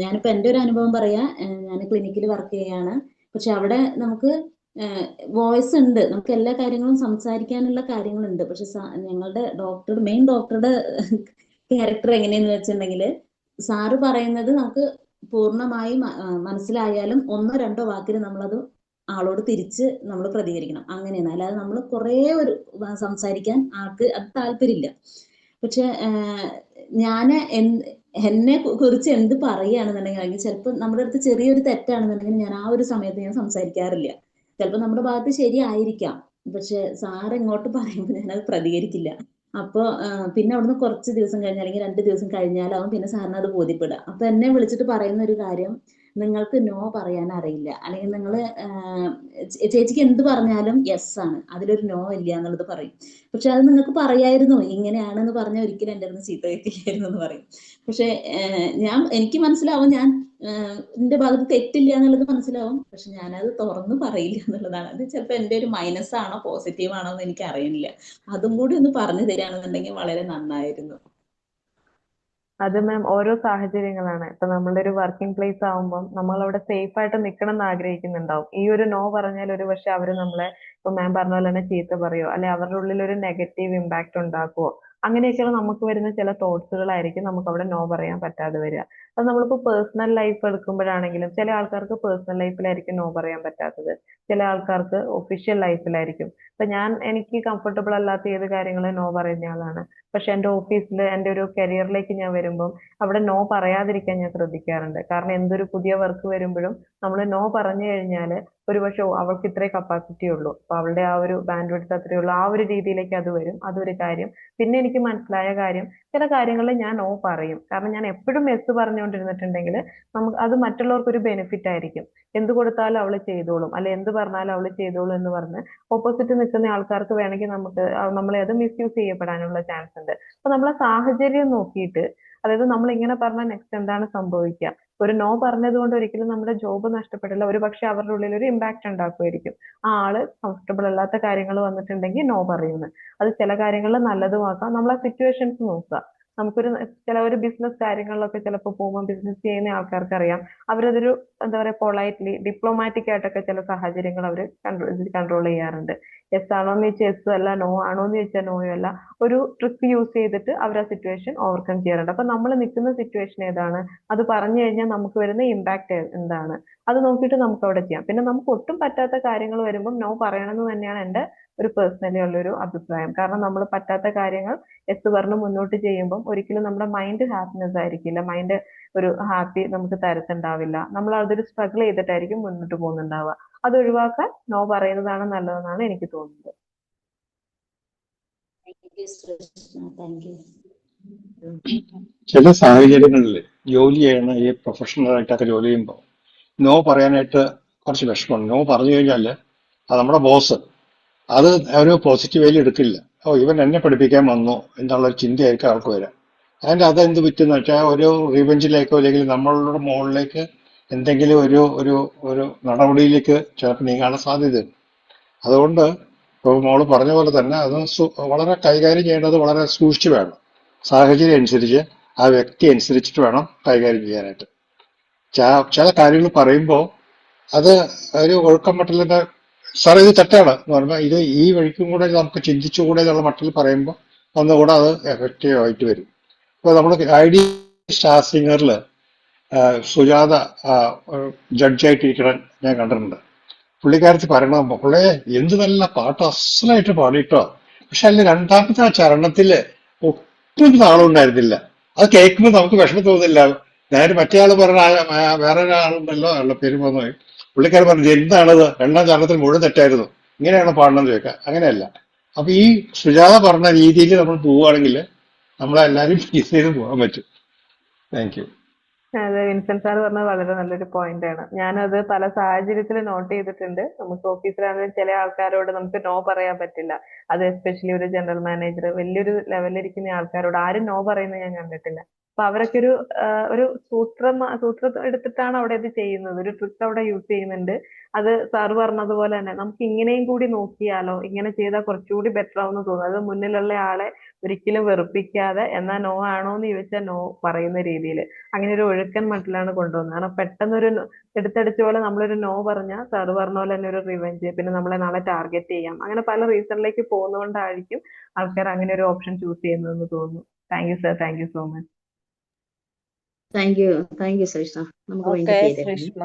ഞാനിപ്പോ എൻ്റെ ഒരു അനുഭവം പറയാ. ഞാൻ ക്ലിനിക്കിൽ വർക്ക് ചെയ്യാണ്. പക്ഷെ അവിടെ നമുക്ക് വോയിസ് ഉണ്ട്, നമുക്ക് എല്ലാ കാര്യങ്ങളും സംസാരിക്കാനുള്ള കാര്യങ്ങളുണ്ട്. പക്ഷെ ഞങ്ങളുടെ മെയിൻ ഡോക്ടറുടെ ക്യാരക്ടർ എങ്ങനെയെന്ന് വെച്ചിട്ടുണ്ടെങ്കിൽ സാറ് പറയുന്നത് നമുക്ക് പൂർണ്ണമായും മനസ്സിലായാലും ഒന്നോ രണ്ടോ വാക്കിൽ നമ്മളത് ആളോട് തിരിച്ച് നമ്മൾ പ്രതികരിക്കണം. അങ്ങനെയാണ്. അല്ലാതെ നമ്മൾ കുറേ ഒരു സംസാരിക്കാൻ ആൾക്ക് അത് താല്പര്യമില്ല. പക്ഷെ ഞാൻ എന്നെ കുറിച്ച് എന്ത് പറയുകയാണെന്നുണ്ടെങ്കിൽ അല്ലെങ്കിൽ ചിലപ്പോൾ നമ്മുടെ അടുത്ത് ചെറിയൊരു തെറ്റാണെന്നുണ്ടെങ്കിൽ ഞാൻ ആ ഒരു സമയത്ത് ഞാൻ സംസാരിക്കാറില്ല. ചിലപ്പോൾ നമ്മുടെ ഭാഗത്ത് ശരിയായിരിക്കാം, പക്ഷെ സാർ ഇങ്ങോട്ട് പറയുമ്പോൾ ഞാനത് പ്രതികരിക്കില്ല. അപ്പോൾ പിന്നെ അവിടുന്ന് കുറച്ച് ദിവസം കഴിഞ്ഞാൽ അല്ലെങ്കിൽ 2 ദിവസം കഴിഞ്ഞാലാവും പിന്നെ സാറിന് അത് ബോധ്യപ്പെടുക. അപ്പൊ എന്നെ വിളിച്ചിട്ട് പറയുന്ന ഒരു കാര്യം, നിങ്ങൾക്ക് നോ പറയാൻ അറിയില്ല, അല്ലെങ്കിൽ നിങ്ങൾ ചേച്ചിക്ക് എന്ത് പറഞ്ഞാലും യെസ് ആണ്, അതിലൊരു നോ ഇല്ല എന്നുള്ളത് പറയും. പക്ഷെ അത് നിങ്ങൾക്ക് പറയായിരുന്നു, ഇങ്ങനെയാണെന്ന് പറഞ്ഞാൽ ഒരിക്കലും എൻ്റെ അടുത്ത് ചീത്ത കേൾക്കില്ലായിരുന്നു എന്ന് പറയും. പക്ഷെ എനിക്ക് മനസ്സിലാവും ഞാൻ എന്റെ ഭാഗത്ത് തെറ്റില്ല എന്നുള്ളത് മനസ്സിലാവും. പക്ഷെ ഞാനത് തുറന്നു പറയില്ല എന്നുള്ളതാണ്. അത് ചിലപ്പോൾ എൻ്റെ ഒരു മൈനസ് ആണോ പോസിറ്റീവ് ആണോ എന്ന് എനിക്ക് അറിയില്ല. അതും കൂടി ഒന്ന് പറഞ്ഞു തരികയാണെന്നുണ്ടെങ്കിൽ വളരെ നന്നായിരുന്നു. അത് മാം ഓരോ സാഹചര്യങ്ങളാണ്. ഇപ്പൊ നമ്മളുടെ ഒരു വർക്കിംഗ് പ്ലേസ് ആവുമ്പോൾ നമ്മൾ അവിടെ സേഫ് ആയിട്ട് നിൽക്കണം എന്ന് ആഗ്രഹിക്കുന്നുണ്ടാവും. ഈ ഒരു നോ പറഞ്ഞാൽ ഒരു പക്ഷെ അവര് നമ്മളെ ഇപ്പൊ മാം പറഞ്ഞ പോലെ തന്നെ ചീത്ത പറയോ, അല്ലെ അവരുടെ ഉള്ളിൽ ഒരു നെഗറ്റീവ് ഇമ്പാക്ട് ഉണ്ടാക്കുവോ, അങ്ങനെയൊക്കെയുള്ള നമുക്ക് വരുന്ന ചില തോട്ട്സുകളായിരിക്കും നമുക്ക് അവിടെ നോ പറയാൻ പറ്റാതെ വരിക. അത് നമ്മളിപ്പോ പേഴ്സണൽ ലൈഫ് എടുക്കുമ്പോഴാണെങ്കിലും ചില ആൾക്കാർക്ക് പേഴ്സണൽ ലൈഫിലായിരിക്കും നോ പറയാൻ പറ്റാത്തത്, ചില ആൾക്കാർക്ക് ഒഫീഷ്യൽ ലൈഫിലായിരിക്കും. ഇപ്പൊ എനിക്ക് കംഫർട്ടബിൾ അല്ലാത്ത ഏത് കാര്യങ്ങളും നോ പറയുന്ന ആളാണ്. പക്ഷെ എന്റെ ഓഫീസിൽ എന്റെ ഒരു കരിയറിലേക്ക് ഞാൻ വരുമ്പോൾ അവിടെ നോ പറയാതിരിക്കാൻ ഞാൻ ശ്രദ്ധിക്കാറുണ്ട്. കാരണം എന്തൊരു പുതിയ വർക്ക് വരുമ്പോഴും നമ്മൾ നോ പറഞ്ഞു കഴിഞ്ഞാല് ഒരുപക്ഷെ അവൾക്ക് ഇത്രേ കപ്പാസിറ്റി ഉള്ളൂ, അപ്പൊ അവളുടെ ആ ഒരു ബാൻഡ് വിഡ്ത്ത് അത്രേ ഉള്ളൂ, ആ ഒരു രീതിയിലേക്ക് അത് വരും. അതൊരു കാര്യം. പിന്നെ എനിക്ക് മനസ്സിലായ കാര്യം, ചില കാര്യങ്ങളിൽ ഞാൻ നോ പറയും. കാരണം ഞാൻ എപ്പോഴും യെസ് പറഞ്ഞുകൊണ്ടിരുന്നിട്ടുണ്ടെങ്കിൽ നമുക്ക് അത് മറ്റുള്ളവർക്ക് ഒരു ബെനിഫിറ്റ് ആയിരിക്കും. എന്ത് കൊടുത്താലും അവള് ചെയ്തോളും, അല്ലെ എന്ത് പറഞ്ഞാലും അവള് ചെയ്തോളും എന്ന് പറഞ്ഞ് ഓപ്പോസിറ്റ് നിൽക്കുന്ന ആൾക്കാർക്ക് വേണമെങ്കിൽ നമ്മളെ അത് മിസ്യൂസ് ചെയ്യപ്പെടാനുള്ള ചാൻസ് ഉണ്ട്. അപ്പൊ നമ്മളെ സാഹചര്യം നോക്കിയിട്ട്, അതായത് നമ്മൾ ഇങ്ങനെ പറഞ്ഞാൽ നെക്സ്റ്റ് എന്താണ് സംഭവിക്കുക, ഒരു നോ പറഞ്ഞത് കൊണ്ട് ഒരിക്കലും നമ്മുടെ ജോബ് നഷ്ടപ്പെടില്ല. ഒരു പക്ഷെ അവരുടെ ഉള്ളിൽ ഒരു ഇമ്പാക്ട് ഉണ്ടാക്കുമായിരിക്കും. ആ ആള് കംഫർട്ടബിൾ അല്ലാത്ത കാര്യങ്ങൾ വന്നിട്ടുണ്ടെങ്കിൽ നോ പറയുന്നത്. അത് ചില കാര്യങ്ങളിൽ നല്ലതുമാക്കാം. നമ്മൾ ആ സിറ്റുവേഷൻസ് നോക്കുക. ചില ഒരു ബിസിനസ് കാര്യങ്ങളിലൊക്കെ ചിലപ്പോൾ പോകുമ്പോൾ ബിസിനസ് ചെയ്യുന്ന ആൾക്കാർക്ക് അറിയാം, അവരതൊരു എന്താ പറയാ പൊളൈറ്റ്ലി ഡിപ്ലോമാറ്റിക് ആയിട്ടൊക്കെ ചില സാഹചര്യങ്ങൾ അവർ കൺട്രോൾ ചെയ്യാറുണ്ട്. യെസ് ആണോന്ന് ചോദിച്ചാൽ യെസ്സും അല്ല, നോ ആണോന്ന് ചോദിച്ചാൽ നോയും അല്ല. ഒരു ട്രിക്ക് യൂസ് ചെയ്തിട്ട് അവർ ആ സിറ്റുവേഷൻ ഓവർകം ചെയ്യാറുണ്ട്. അപ്പൊ നമ്മൾ നിൽക്കുന്ന സിറ്റുവേഷൻ ഏതാണ്, അത് പറഞ്ഞു കഴിഞ്ഞാൽ നമുക്ക് വരുന്ന ഇമ്പാക്ട് എന്താണ്, അത് നോക്കിയിട്ട് നമുക്ക് അവിടെ ചെയ്യാം. പിന്നെ നമുക്ക് ഒട്ടും പറ്റാത്ത കാര്യങ്ങൾ വരുമ്പോൾ നോ പറയണമെന്ന് തന്നെയാണ് എന്റെ ഒരു പേഴ്സണലി ഉള്ളൊരു അഭിപ്രായം. കാരണം നമ്മൾ പറ്റാത്ത കാര്യങ്ങൾ യെസ് പറഞ്ഞ് മുന്നോട്ട് ചെയ്യുമ്പോൾ ഒരിക്കലും നമ്മുടെ മൈൻഡ് ഹാപ്പിനെസ് ആയിരിക്കില്ല, മൈൻഡ് ഒരു ഹാപ്പി നമുക്ക് തരത്തുണ്ടാവില്ല. നമ്മൾ അതൊരു സ്ട്രഗിൾ ചെയ്തിട്ടായിരിക്കും മുന്നോട്ട് പോകുന്നുണ്ടാവുക. അത് ഒഴിവാക്കാൻ നോ പറയുന്നതാണ് നല്ലതെന്നാണ് എനിക്ക് തോന്നുന്നത്. ചില സാഹചര്യങ്ങളിൽ ജോലി ചെയ്യുന്ന ഈ പ്രൊഫഷണലായിട്ടൊക്കെ ജോലി ചെയ്യുമ്പോൾ നോ പറയാനായിട്ട് കുറച്ച് വിഷമമുണ്ട്. നോ പറഞ്ഞു കഴിഞ്ഞാൽ അത് നമ്മുടെ ബോസ് അത് ഒരു പോസിറ്റീവ് വേയിൽ എടുക്കില്ല. ഇവൻ എന്നെ പഠിപ്പിക്കാൻ വന്നു എന്നുള്ളൊരു ചിന്തയായിരിക്കും ആൾക്ക് വരാം. അതിന്റെ അതെന്ത് പറ്റുന്ന വെച്ചാൽ ഒരു റിവെഞ്ചിലേക്കോ അല്ലെങ്കിൽ നമ്മളുടെ മുകളിലേക്ക് എന്തെങ്കിലും ഒരു ഒരു ഒരു നടപടിയിലേക്ക് ചിലപ്പോൾ നീങ്ങാനുള്ള സാധ്യതയുണ്ട്. അതുകൊണ്ട് ഇപ്പോൾ മോള് പറഞ്ഞ പോലെ തന്നെ അത് വളരെ കൈകാര്യം ചെയ്യേണ്ടത് വളരെ സൂക്ഷിച്ചു വേണം. സാഹചര്യം അനുസരിച്ച് ആ വ്യക്തി അനുസരിച്ചിട്ട് വേണം കൈകാര്യം ചെയ്യാനായിട്ട്. ചില കാര്യങ്ങൾ പറയുമ്പോൾ അത് ഒരു ഒഴുക്കം മട്ടിലിന്റെ സാർ ഇത് തെറ്റാണ് എന്ന് പറയുമ്പോൾ ഇത് ഈ വഴിക്കും കൂടെ നമുക്ക് ചിന്തിച്ചുകൂടെ എന്നുള്ള മട്ടിൽ പറയുമ്പോൾ ഒന്നുകൂടെ അത് എഫക്റ്റീവ് ആയിട്ട് വരും. ഇപ്പൊ നമ്മൾ ഐഡി സ്റ്റാർ സിംഗറിൽ സുജാത ജഡ്ജായിട്ടിരിക്കണ ഞാൻ കണ്ടിട്ടുണ്ട്. പുള്ളിക്കാരത്തി പറയണത് പുള്ളിയെ എന്ത് നല്ല പാട്ട് അസലായിട്ട് പാടിട്ടോ, പക്ഷെ അതിൽ രണ്ടാമത്തെ ആ ചരണത്തില് ഒട്ടും താളമുണ്ടായിരുന്നില്ല. അത് കേൾക്കുമ്പോൾ നമുക്ക് വിഷമം തോന്നില്ല. നേരെ മറ്റേ ആള് പറഞ്ഞ വേറൊരാളുണ്ടല്ലോ, അയാളുടെ പേര് പോന്നു, പുള്ളിക്കാരൻ പറഞ്ഞു എന്താണത് രണ്ടാം ചരണത്തിൽ മുഴുവൻ തെറ്റായിരുന്നു, ഇങ്ങനെയാണ് പാടണമെന്ന് ചോദിക്കുക. അങ്ങനെയല്ല. അപ്പൊ ഈ സുജാത പറഞ്ഞ രീതിയിൽ നമ്മൾ പോവുകയാണെങ്കിൽ നമ്മളെല്ലാരും ഫീസ് ചെയ്ത് പോകാൻ പറ്റും. Thank you. അതെ, വിൻസെന്റ് സാർ പറഞ്ഞത് വളരെ നല്ലൊരു പോയിന്റ് ആണ്. ഞാനത് പല സാഹചര്യത്തിൽ നോട്ട് ചെയ്തിട്ടുണ്ട്. നമുക്ക് ഓഫീസിലാണെങ്കിൽ ചില ആൾക്കാരോട് നമുക്ക് നോ പറയാൻ പറ്റില്ല. അത് എസ്പെഷ്യലി ഒരു ജനറൽ മാനേജർ, വലിയൊരു ലെവലിരിക്കുന്ന ആൾക്കാരോട് ആരും നോ പറയുന്നത് ഞാൻ കണ്ടിട്ടില്ല. അപ്പൊ അവരൊക്കെ ഒരു സൂത്രം എടുത്തിട്ടാണ് അവിടെ ഇത് ചെയ്യുന്നത്, ഒരു ട്രിക്ക് അവിടെ യൂസ് ചെയ്യുന്നുണ്ട്. അത് സാറ് പറഞ്ഞതുപോലെ തന്നെ നമുക്ക് ഇങ്ങനെയും കൂടി നോക്കിയാലോ, ഇങ്ങനെ ചെയ്താൽ കുറച്ചുകൂടി ബെറ്റർ ആവുമെന്ന് തോന്നുന്നു. അത് മുന്നിലുള്ള ആളെ ഒരിക്കലും വെറുപ്പിക്കാതെ, എന്നാ നോ ആണോ എന്ന് ചോദിച്ചാൽ നോ പറയുന്ന രീതിയിൽ അങ്ങനെ ഒരു ഒഴുക്കൻ മട്ടിലാണ് കൊണ്ടുവന്നത്. കാരണം പെട്ടെന്നൊരു എടുത്തടിച്ച പോലെ നമ്മളൊരു നോ പറഞ്ഞാൽ സാറ് പറഞ്ഞ പോലെ തന്നെ ഒരു റിവെഞ്ച്, പിന്നെ നമ്മളെ നാളെ ടാർഗറ്റ് ചെയ്യാം, അങ്ങനെ പല റീസണിലേക്ക് പോകുന്നതുകൊണ്ടായിരിക്കും ആൾക്കാർ അങ്ങനെ ഒരു ഓപ്ഷൻ ചൂസ് ചെയ്യുന്നതെന്ന് തോന്നുന്നു. Thank you sir, thank you so much. Thank you Sreeshna. നമുക്ക് ഓക്കെ വൈൻഡപ്പ് ചെയ്തേക്കാം. ശ്രീഷ്മ.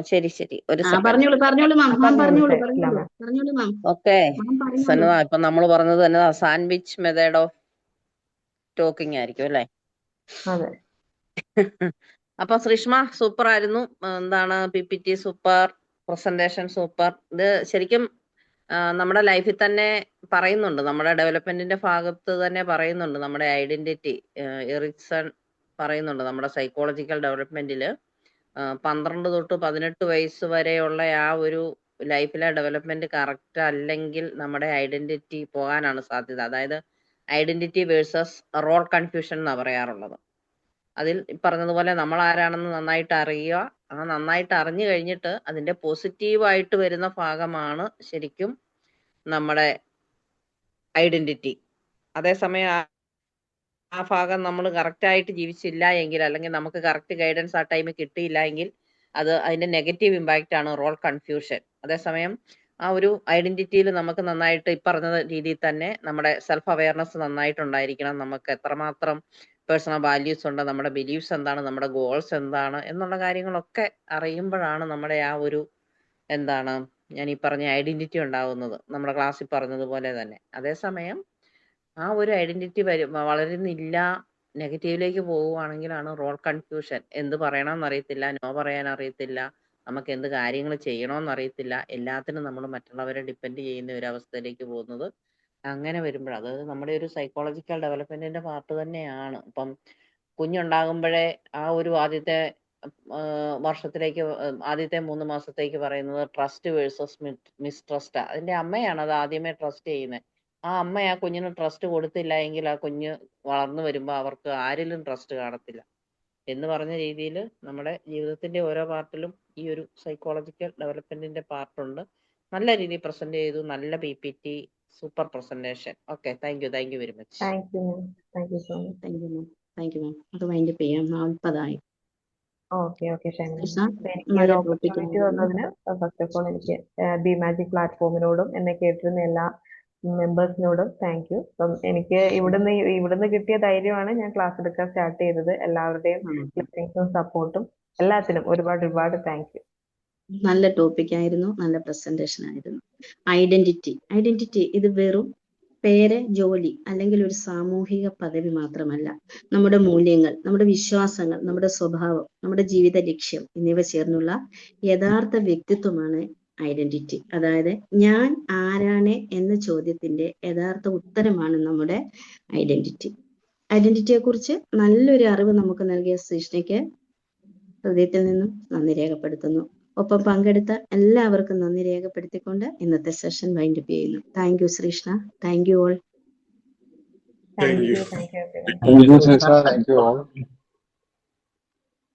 ശരി ശരി, ഒരു ആ സെക്കൻഡ്. പറഞ്ഞോളൂ മാം, പറഞ്ഞോളൂ മാം. ഓക്കെ മാം പറഞ്ഞോളൂ. സനുവ, ഇപ്പൊ നമ്മൾ പറഞ്ഞത് തന്നെ സാൻഡ്വിച്ച് മെത്തേഡ് ഓഫ് ടോക്കിംഗ് ആയിരിക്കും അല്ലേ? അതെ. അപ്പൊ ശ്രീഷ്മ സൂപ്പർ ആയിരുന്നു. എന്താണ് PPT സൂപ്പർ, പ്രസന്റേഷൻ സൂപ്പർ. ഇത് ശരിക്കും നമ്മുടെ ലൈഫിൽ തന്നെ പറയുന്നുണ്ട്, നമ്മുടെ ഡെവലപ്മെന്റിന്റെ ഭാഗത്ത് തന്നെ പറയുന്നുണ്ട്. നമ്മുടെ ഐഡന്റിറ്റി എറിക്സൺ പറയുന്നുണ്ട്, നമ്മുടെ സൈക്കോളജിക്കൽ ഡെവലപ്മെന്റില് 12 തൊട്ട് 18 വയസ്സ് വരെയുള്ള ആ ഒരു ലൈഫിലെ ഡെവലപ്മെന്റ് കറക്റ്റ് അല്ലെങ്കിൽ നമ്മുടെ ഐഡന്റിറ്റി പോകാനാണ് സാധ്യത. അതായത് ഐഡന്റിറ്റി വേഴ്സസ് റോൾ കൺഫ്യൂഷൻ എന്നാ പറയാറുള്ളത്. അതിൽ പറഞ്ഞതുപോലെ നമ്മൾ ആരാണെന്ന് നന്നായിട്ട് അറിയുക. ആ നന്നായിട്ട് അറിഞ്ഞു കഴിഞ്ഞിട്ട് അതിന്റെ പോസിറ്റീവായിട്ട് വരുന്ന ഭാഗമാണ് ശരിക്കും നമ്മുടെ ഐഡന്റിറ്റി. അതേസമയം ആ ഭാഗം നമ്മൾ കറക്റ്റായിട്ട് ജീവിച്ചില്ല എങ്കിൽ, അല്ലെങ്കിൽ നമുക്ക് കറക്റ്റ് ഗൈഡൻസ് ആ ടൈമിൽ കിട്ടിയില്ല എങ്കിൽ അതിന്റെ നെഗറ്റീവ് ഇമ്പാക്റ്റ് ആണ് റോൾ കൺഫ്യൂഷൻ. അതേസമയം ആ ഒരു ഐഡന്റിറ്റിയിൽ നമുക്ക് നന്നായിട്ട് പറഞ്ഞ രീതിയിൽ തന്നെ നമ്മുടെ സെൽഫ് അവയർനെസ് നന്നായിട്ടുണ്ടായിരിക്കണം. നമുക്ക് എത്രമാത്രം പേഴ്സണൽ വാല്യൂസ് ഉണ്ട്, നമ്മുടെ ബിലീഫ്സ് എന്താണ്, നമ്മുടെ ഗോൾസ് എന്താണ് എന്നുള്ള കാര്യങ്ങളൊക്കെ അറിയുമ്പോഴാണ് നമ്മുടെ ആ ഒരു എന്താണ് ഞാൻ ഈ പറഞ്ഞ ഐഡന്റിറ്റി ഉണ്ടാകുന്നത്, നമ്മുടെ ക്ലാസ്സിൽ പറഞ്ഞതുപോലെ തന്നെ. അതേസമയം ആ ഒരു ഐഡന്റിറ്റി വളരുന്നില്ല, നെഗറ്റീവിലേക്ക് പോവുകയാണെങ്കിലാണ് റോൾ കൺഫ്യൂഷൻ. എന്ത് പറയണമെന്ന് അറിയത്തില്ല, നോ പറയാൻ അറിയത്തില്ല, നമുക്ക് എന്ത് കാര്യങ്ങൾ ചെയ്യണമെന്ന് അറിയത്തില്ല, എല്ലാത്തിനും നമ്മൾ മറ്റുള്ളവരെ ഡിപ്പെൻഡ് ചെയ്യുന്ന ഒരു അവസ്ഥയിലേക്ക് പോകുന്നത്. അങ്ങനെ വരുമ്പോഴാണ് അത് നമ്മുടെ ഒരു സൈക്കോളജിക്കൽ ഡെവലപ്മെന്റിന്റെ പാർട്ട് തന്നെയാണ്. ഇപ്പം കുഞ്ഞുണ്ടാകുമ്പോഴേ ആ ഒരു ആദ്യത്തെ വർഷത്തിലേക്ക് ആദ്യത്തെ 3 മാസത്തേക്ക് പറയുന്നത് ട്രസ്റ്റ് വേഴ്സസ് മിസ്ട്രസ്റ്റ്. അതിന്റെ അമ്മയാണ് അത് ആദ്യമേ ട്രസ്റ്റ് ചെയ്യുന്നത്. ആ അമ്മ ആ കുഞ്ഞിന് ട്രസ്റ്റ് കൊടുത്തില്ല എങ്കിൽ ആ കുഞ്ഞ് വളർന്നു വരുമ്പോൾ അവർക്ക് ആരിലും ട്രസ്റ്റ് കാണത്തില്ല എന്ന് പറഞ്ഞ രീതിയിൽ നമ്മുടെ ജീവിതത്തിന്റെ ഓരോ പാർട്ടിലും ഈ ഒരു സൈക്കോളജിക്കൽ ഡെവലപ്മെന്റിന്റെ പാർട്ടുണ്ട്. നല്ല രീതിയിൽ പ്രസന്റ് ചെയ്തു, നല്ല PPT, super presentation. Okay, thank you very much. Thank you ma'am, thank you so much. Thank you മാം. അത് വൈൻഡപ്പ് ചെയ്യാം. 40 ഓക്കെ ഷൈന. കൃഷ്ണ, എനിക്ക് ഈ ഒരു ഓപ്പർച്യൂണിറ്റി തന്നതിന് ഫസ്റ്റ് ഓഫ് ഓൾ എനിക്ക് ബി മാജിക് പ്ലാറ്റ്ഫോമിനോടും എന്നെ കേട്ടിരുന്ന എല്ലാ മെമ്പേഴ്സിനോടും താങ്ക് യു. അപ്പം എനിക്ക് ഇവിടുന്ന് കിട്ടിയ ധൈര്യമാണ് ഞാൻ ക്ലാസ് എടുക്കാൻ സ്റ്റാർട്ട് ചെയ്തത്. എല്ലാവരുടെയും ബ്ലെസ്സിങ്സും സപ്പോർട്ടും എല്ലാത്തിനും ഒരുപാട് താങ്ക് യു. നല്ല ടോപ്പിക് ആയിരുന്നു, നല്ല പ്രസന്റേഷൻ ആയിരുന്നു. ഐഡന്റിറ്റി ഇത് വെറും പേര്, ജോലി അല്ലെങ്കിൽ ഒരു സാമൂഹിക പദവി മാത്രമല്ല. നമ്മുടെ മൂല്യങ്ങൾ, നമ്മുടെ വിശ്വാസങ്ങൾ, നമ്മുടെ സ്വഭാവം, നമ്മുടെ ജീവിത ലക്ഷ്യം എന്നിവ ചേർന്നുള്ള യഥാർത്ഥ വ്യക്തിത്വമാണ് ഐഡന്റിറ്റി. അതായത് ഞാൻ ആരാണ് എന്ന ചോദ്യത്തിന്റെ യഥാർത്ഥ ഉത്തരമാണ് നമ്മുടെ ഐഡന്റിറ്റിയെ കുറിച്ച് നല്ലൊരു അറിവ് നമുക്ക് നൽകിയ ശ്രീഷ്ണയ്ക്ക് ഹൃദയത്തിൽ നിന്നും നന്ദി രേഖപ്പെടുത്തുന്നു. ഒപ്പം പങ്കെടുത്ത എല്ലാവർക്കും നന്ദി രേഖപ്പെടുത്തിക്കൊണ്ട് ഇന്നത്തെ സെഷൻ വൈൻഡപ്പ് ചെയ്യുന്നു. Thank you Sreeshna. Thank you all. Thank you. Thank you, Srisha. Thank you all.